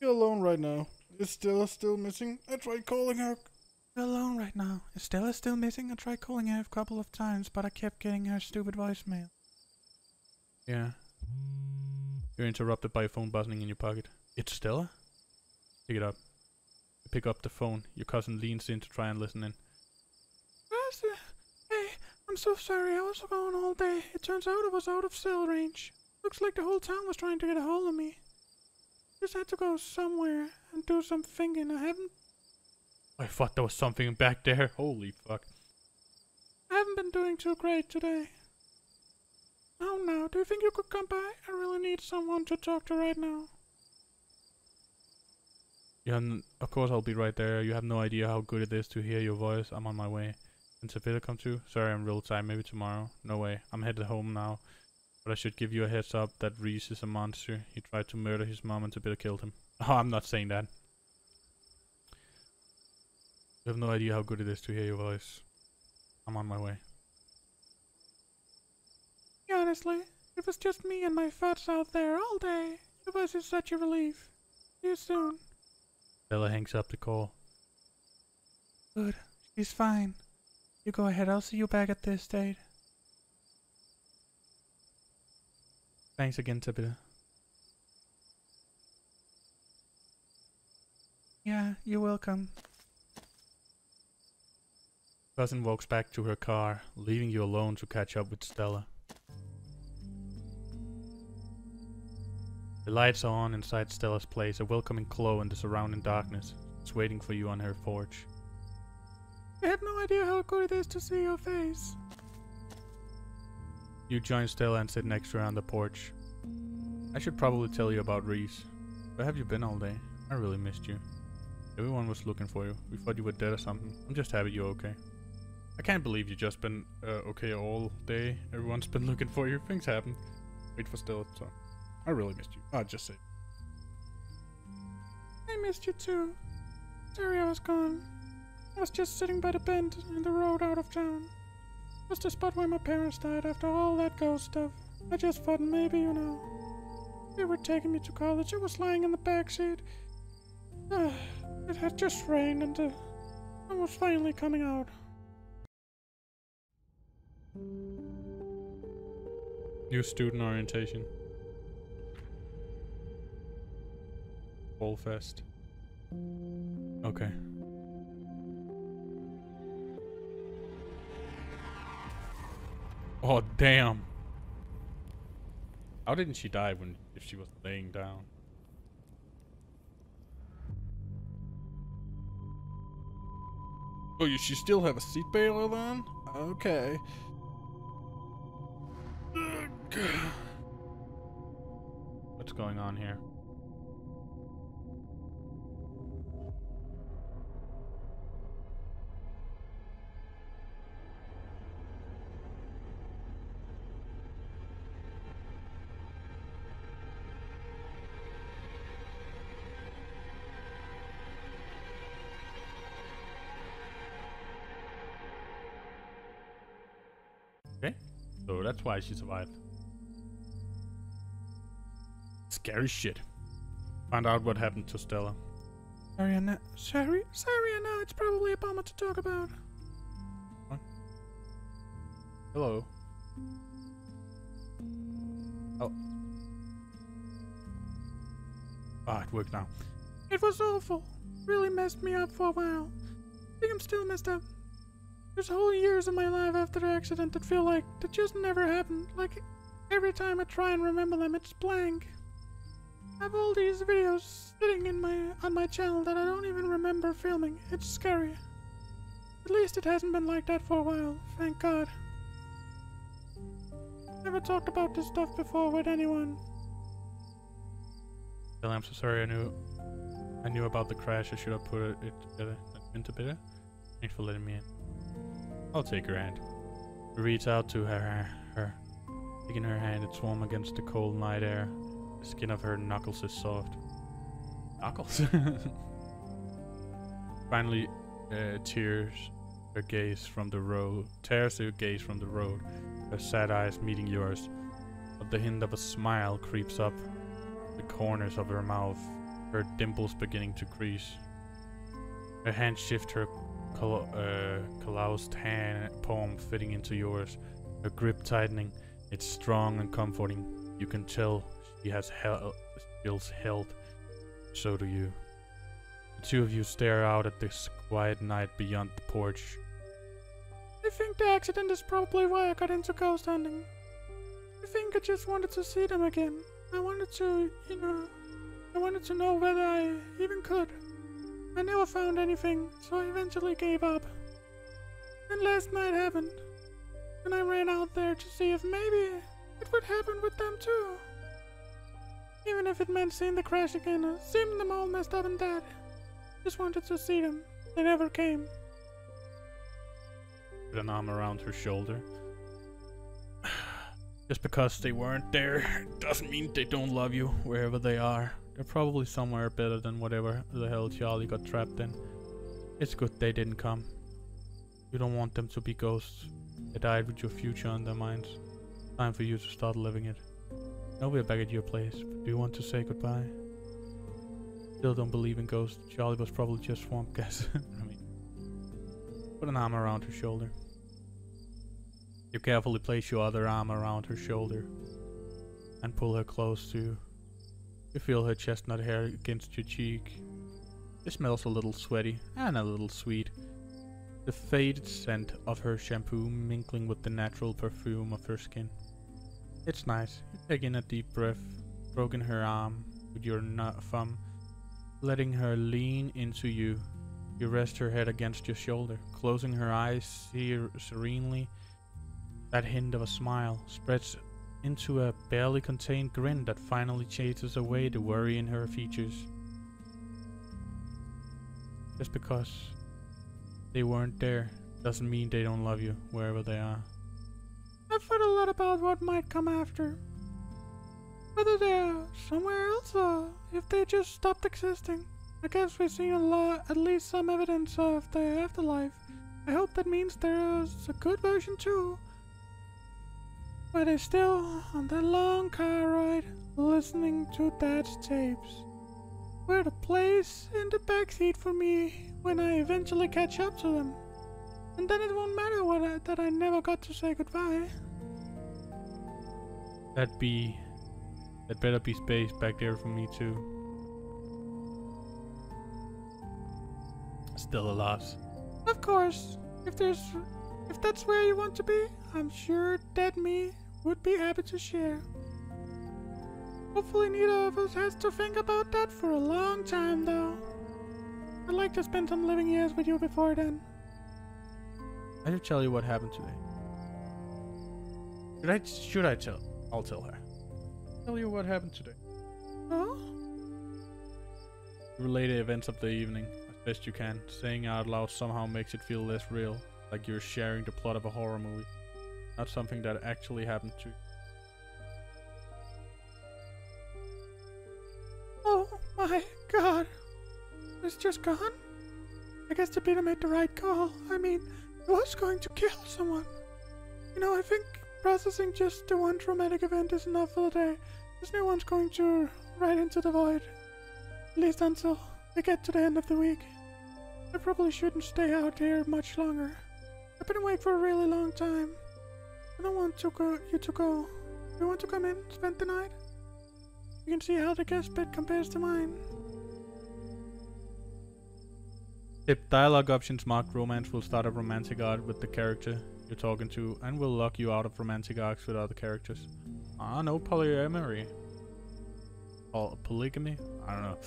You're alone right now. Is Stella still missing? I tried calling her. You're alone right now. Is Stella still missing? I tried calling her a couple of times, but I kept getting her stupid voicemail. Yeah. You're interrupted by a phone buzzing in your pocket. It's Stella? Pick it up. You pick up the phone. Your cousin leans in to try and listen in. Hey, I'm so sorry. I was gone all day. It turns out I was out of cell range. Looks like the whole town was trying to get a hold of me. Just had to go somewhere and do some thinking. I thought there was something back there. Holy fuck. I haven't been doing too great today. Oh no, do you think you could come by? I really need someone to talk to right now. Yeah, of course I'll be right there. You have no idea how good it is to hear your voice. I'm on my way. Can Tabitha come too? Sorry, I'm real tired. Maybe tomorrow. No way. I'm headed home now. But I should give you a heads up that Reese is a monster. He tried to murder his mom and Tabitha killed him. Oh, I'm not saying that. You have no idea how good it is to hear your voice. I'm on my way. Honestly, it was just me and my thoughts out there all day. Your voice is such a relief. See you soon. Stella hangs up the call. Good. She's fine. You go ahead. I'll see you back at the estate. Thanks again, Tabitha. Yeah, you're welcome. Cousin walks back to her car, leaving you alone to catch up with Stella. The lights are on inside Stella's place, a welcoming glow in the surrounding darkness. It's waiting for you on her porch. I have no idea how good it is to see your face. You join Stella and sit next to her on the porch. I should probably tell you about Reese. Where have you been all day? I really missed you. Everyone was looking for you. We thought you were dead or something. I'm just happy you're okay. I can't believe you've just been okay all day. Everyone's been looking for you. Things happen. Wait for Stella to talk. I really missed you. I'll just say. I missed you too. Sorry I was gone. I was just sitting by the bend in the road out of town. It was the spot where my parents died after all that ghost stuff. I just thought maybe, you know, they were taking me to college. I was lying in the backseat. It had just rained and the sun was finally coming out. New student orientation. Fall fest. Okay. Oh damn. How didn't she die if she was laying down? Oh, she still have a seat belt on? Okay. What's going on here? Okay, so that's why she survived. Scary shit. Find out what happened to Stella. Sorry, I know. Sorry, I know. It's probably a bummer to talk about. What? Hello. Oh. Ah, it worked now. It was awful. Really messed me up for a while. I think I'm still messed up. There's whole years of my life after the accident that feel like that just never happened. Like every time I try and remember them, it's blank. I have all these videos sitting on my channel that I don't even remember filming. It's scary. At least it hasn't been like that for a while, thank God. Never talked about this stuff before with anyone. Stella, I'm so sorry. I knew about the crash. I should have put it together. Into bitter. Thanks for letting me in. I'll take her hand. He reaches out to her. Taking her hand, it's warm against the cold night air. The skin of her knuckles is soft. Knuckles? Finally, tears her gaze from the road. Tears her gaze from the road. Her sad eyes meeting yours. But the hint of a smile creeps up the corners of her mouth. Her dimples beginning to crease. Her hand shifts her calloused hand palm fitting into yours. Her grip tightening. It's strong and comforting. You can tell she has feels held. So do you. The two of you stare out at this quiet night beyond the porch. I think the accident is probably why I got into ghost hunting. I think I just wanted to see them again. I wanted to, I wanted to know whether I even could. I never found anything, so I eventually gave up. And last night happened. And I ran out there to see if maybe it would happen with them too. Even if it meant seeing the crash again or seeing them all messed up and dead. Just wanted to see them. They never came. With an arm around her shoulder. Just because they weren't there doesn't mean they don't love you wherever they are. They're probably somewhere better than whatever the hell Charlie got trapped in. It's good they didn't come. You don't want them to be ghosts. They died with your future on their minds. Time for you to start living it. Now we're back at your place, but do you want to say goodbye? Still don't believe in ghosts. Charlie was probably just swamp gas. Put an arm around her shoulder. You carefully place your other arm around her shoulder and pull her close to you. You feel her chestnut hair against your cheek. It smells a little sweaty and a little sweet. The faded scent of her shampoo mingling with the natural perfume of her skin. It's nice. You take in a deep breath, stroking her arm with your thumb, letting her lean into you. You rest her head against your shoulder, closing her eyes serenely. That hint of a smile spreads into a barely contained grin that finally chases away the worry in her features. Just because they weren't there doesn't mean they don't love you wherever they are. I've thought a lot about what might come after. Whether they're somewhere else or if they just stopped existing. I guess we've seen at least some evidence of their afterlife. I hope that means there's a good version too. Where they're still on that long car ride, listening to Dad's tapes. Where the place in the backseat for me when I eventually catch up to them. And then it won't matter that I never got to say goodbye. That better be space back there for me too. Still a loss. Of course, if that's where you want to be, I'm sure Dead Me would be happy to share. Hopefully neither of us has to think about that for a long time though. I'd like to spend some living years with you before then. I should tell you what happened today. Should I tell? I'll tell her. Tell you what happened today. Oh? Relay the events of the evening as best you can. Saying out loud somehow makes it feel less real, like you're sharing the plot of a horror movie, not something that actually happened to you. Oh my god. It's just gone? I guess the Peter made the right call. I mean, he was going to kill someone. I think processing just the one traumatic event is enough for the day. This new one's going to right into the void. At least until we get to the end of the week. I probably shouldn't stay out here much longer. I've been awake for a really long time. I don't want you to go. You want to come in, spend the night? You can see how the guest bed compares to mine. If dialogue options marked romance will start a romantic arc with the character you're talking to and will lock you out of romantic arcs with other characters. No polyamory. Or polygamy? I don't know.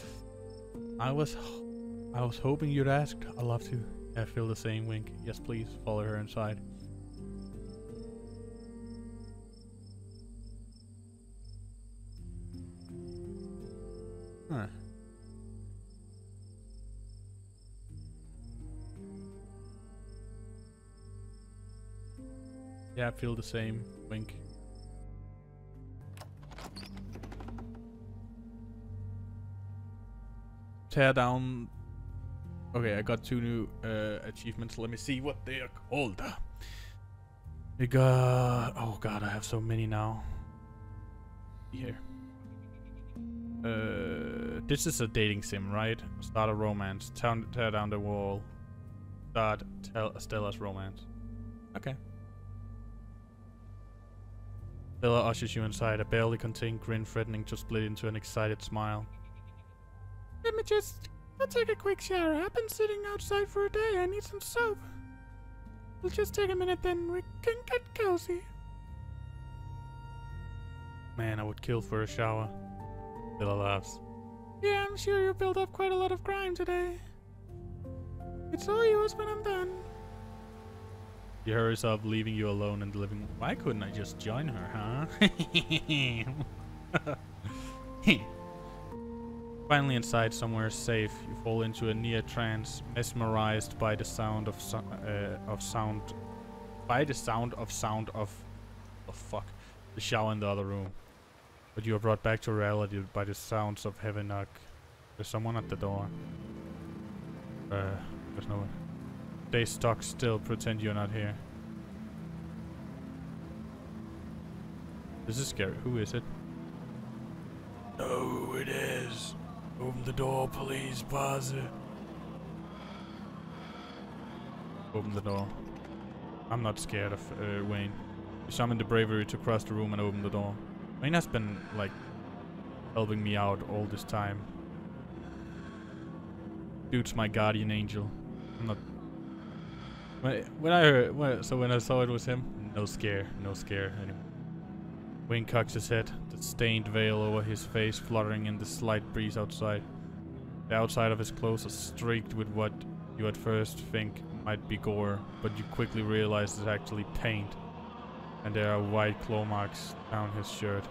I was hoping you'd ask. I'd love to. I feel the same wink. Yes, please. Follow her inside. Huh. Yeah, I feel the same wink. Tear down Okay, I got 2 new achievements. Let me see what they are called. We got... Oh god, I have so many now. Here. This is a dating sim, right? Start a romance. Tear down the wall. Start Stella's romance. Okay. Stella ushers you inside, a barely contained grin threatening to split into an excited smile. I'll take a quick shower. I've been sitting outside for a day. I need some soap. We'll just take a minute, then we can get cozy. Man, I would kill for a shower. Stella laughs. Yeah, I'm sure you built up quite a lot of grime today. It's all yours when I'm done. She hurries up, leaving you alone in the living room. Why couldn't I just join her, huh? Finally inside, somewhere safe, you fall into a near trance, mesmerized by the sound of the shower in the other room. But you are brought back to reality by the sounds of heavy knock. There's someone at the door. There's no one. Stay stuck still, pretend you're not here. This is scary. Who is it? Know who it is. Open the door, please, baaase. Open the door. I'm not scared of Wayne. You summon the bravery to cross the room and open the door. Wayne has been, like, helping me out all this time. Dude's my guardian angel. I'm not... When I saw it was him, no scare anymore. Wayne cocks his head, the stained veil over his face fluttering in the slight breeze outside. The outside of his clothes is streaked with what you at first think might be gore, but you quickly realize it's actually paint. And there are white claw marks down his shirt.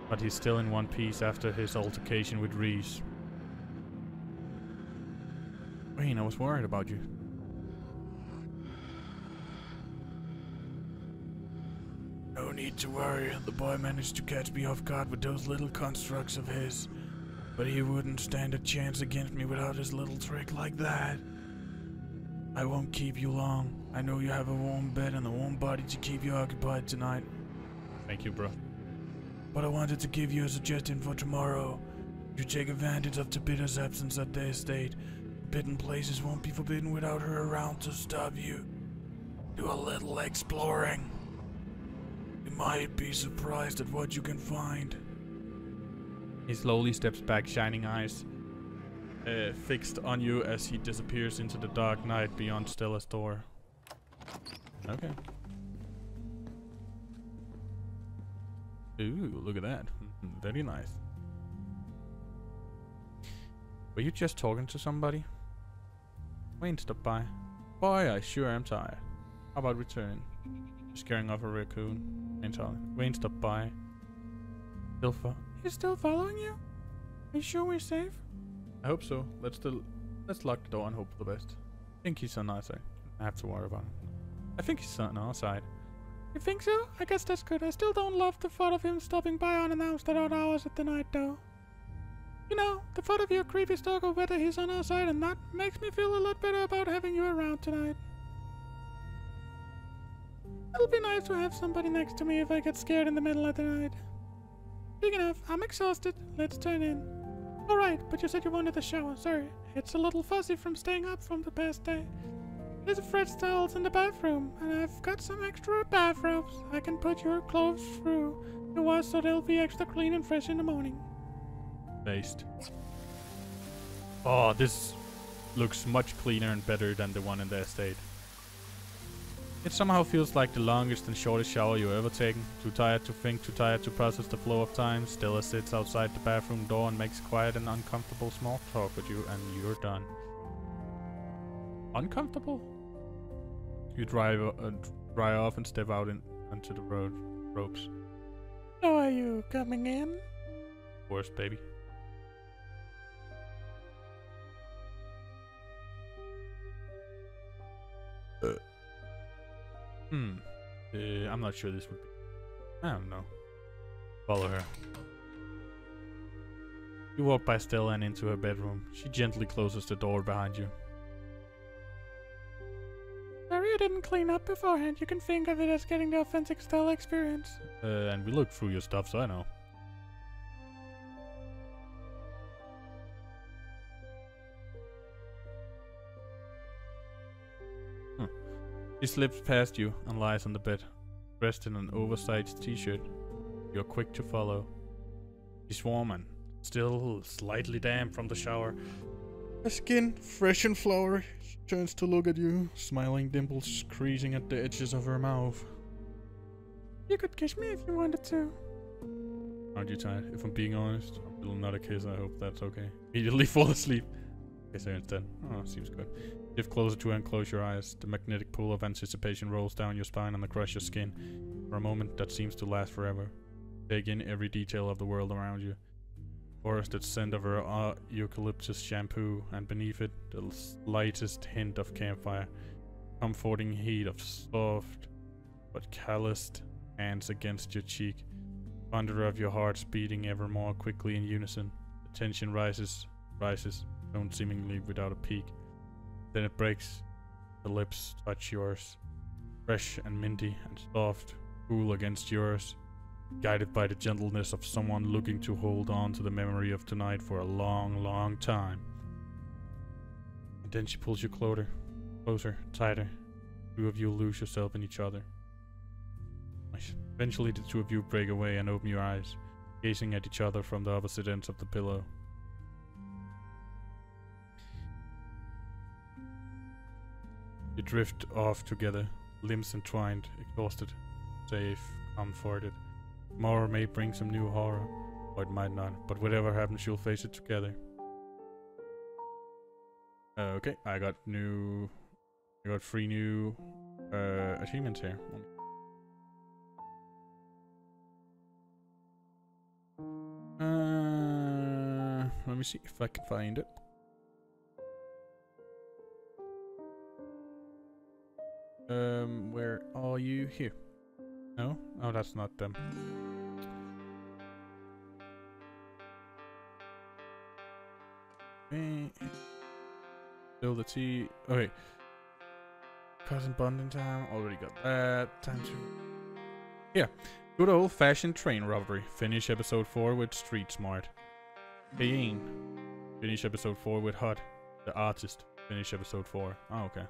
But he's still in one piece after his altercation with Reese. Wayne, I was worried about you. No need to worry. The boy managed to catch me off guard with those little constructs of his. But he wouldn't stand a chance against me without his little trick like that. I won't keep you long. I know you have a warm bed and a warm body to keep you occupied tonight. Thank you, bro. But I wanted to give you a suggestion for tomorrow. You take advantage of Tepita's absence at the estate. Forbidden places won't be forbidden without her around to stop you. Do a little exploring. You might be surprised at what you can find. He slowly steps back, shining eyes fixed on you as he disappears into the dark night beyond Stella's door. Okay. Ooh, look at that. Very nice. Were you just talking to somebody? Wayne stopped by. Boy, I sure am tired. How about returning? Scaring off a raccoon. Wayne stopped by. He's still following you? Are you sure we're safe? I hope so. Let's lock the door and hope for the best. I think he's on our side. I have to worry about him. I think he's on our side. You think so? I guess that's good. I still don't love the thought of him stopping by unannounced at odd hours of the night, though. You know, the thought of your creepy stalker, whether he's on our side or not, makes me feel a lot better about having you around tonight. It'll be nice to have somebody next to me if I get scared in the middle of the night. Speaking of, I'm exhausted. Let's turn in. Alright, but you said you wanted a shower. Sorry, it's a little fuzzy from staying up from the past day. There's a fresh towels in the bathroom, and I've got some extra bathrobes I can put your clothes through the wash so they'll be extra clean and fresh in the morning. Based. Oh, this looks much cleaner and better than the one in the estate. It somehow feels like the longest and shortest shower you've ever taken. Too tired to think, too tired to process the flow of time. Stella sits outside the bathroom door and makes quiet and uncomfortable small talk with you, and you're done. Uncomfortable? You dry off and step out onto the ropes. So are you coming in? Of course, baby. I'm not sure this would be. I don't know. Follow her. You walk by Stella and into her bedroom. She gently closes the door behind you. Sorry I didn't clean up beforehand. You can think of it as getting the authentic Stella experience. And we looked through your stuff, so I know. She slips past you and lies on the bed, dressed in an oversized t-shirt. You're quick to follow. She's warm and still slightly damp from the shower. Her skin, fresh and flowery, she turns to look at you, smiling dimples creasing at the edges of her mouth. You could kiss me if you wanted to. Aren't you tired? If I'm being honest, a little not a kiss, I hope that's okay. Immediately fall asleep. Kiss her instead. Oh, seems good. Shift closer to her and close your eyes. The magnetic pull of anticipation rolls down your spine and across your skin. For a moment that seems to last forever. Take in every detail of the world around you. Forested scent of her eucalyptus shampoo, and beneath it, the slightest hint of campfire. Comforting heat of soft but calloused hands against your cheek. Thunder of your hearts beating ever more quickly in unison. The tension rises, don't seemingly without a peak. Then it breaks. The lips touch yours. Fresh and minty and soft, cool against yours. Guided by the gentleness of someone looking to hold on to the memory of tonight for a long, long time. And then she pulls you closer, tighter. Two of you lose yourself in each other. Eventually the two of you break away and open your eyes, gazing at each other from the opposite ends of the pillow. You drift off together, limbs entwined, exhausted, safe, comforted. Tomorrow may bring some new horror, or it might not, but whatever happens, you'll face it together. Okay, I got 3 new achievements here. Let me see if I can find it. Where are you? Here. No? Oh, that's not them. Still the tea. Okay. Cousin bonding time. Already got that. Time to. Yeah. Good old fashioned train robbery. Finish episode 4 with street smart. Payne. Finish episode 4 with Hut. The artist. Finish episode 4. Oh, okay.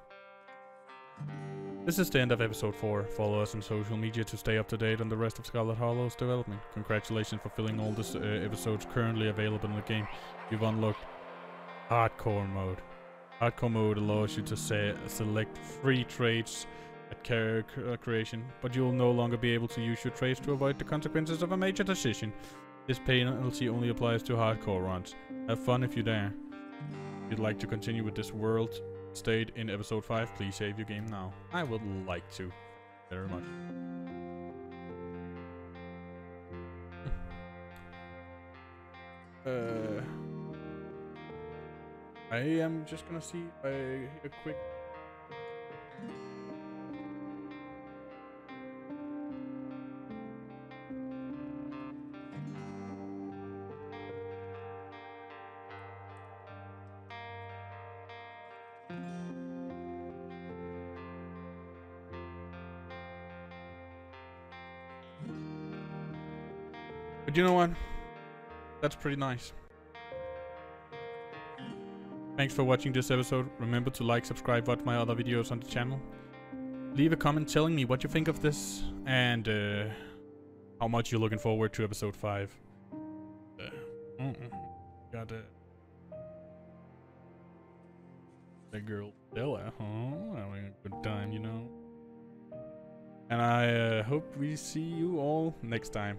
This is the end of episode 4. Follow us on social media to stay up to date on the rest of Scarlet Hollow's development. Congratulations for filling all the episodes currently available in the game. You've unlocked Hardcore mode. Hardcore mode allows you to select free traits at character creation, but you'll no longer be able to use your traits to avoid the consequences of a major decision. This penalty only applies to hardcore runs. Have fun if you dare. If you'd like to continue with this world state in episode 5, please save your game now. I would like to. Very much. I am just gonna see if I hit a quick. But you know what? That's pretty nice. Thanks for watching this episode. Remember to like, subscribe, watch my other videos on the channel. Leave a comment telling me what you think of this and how much you're looking forward to episode 5. Got that girl Stella, huh? Having a good time, you know. And I hope we see you all next time.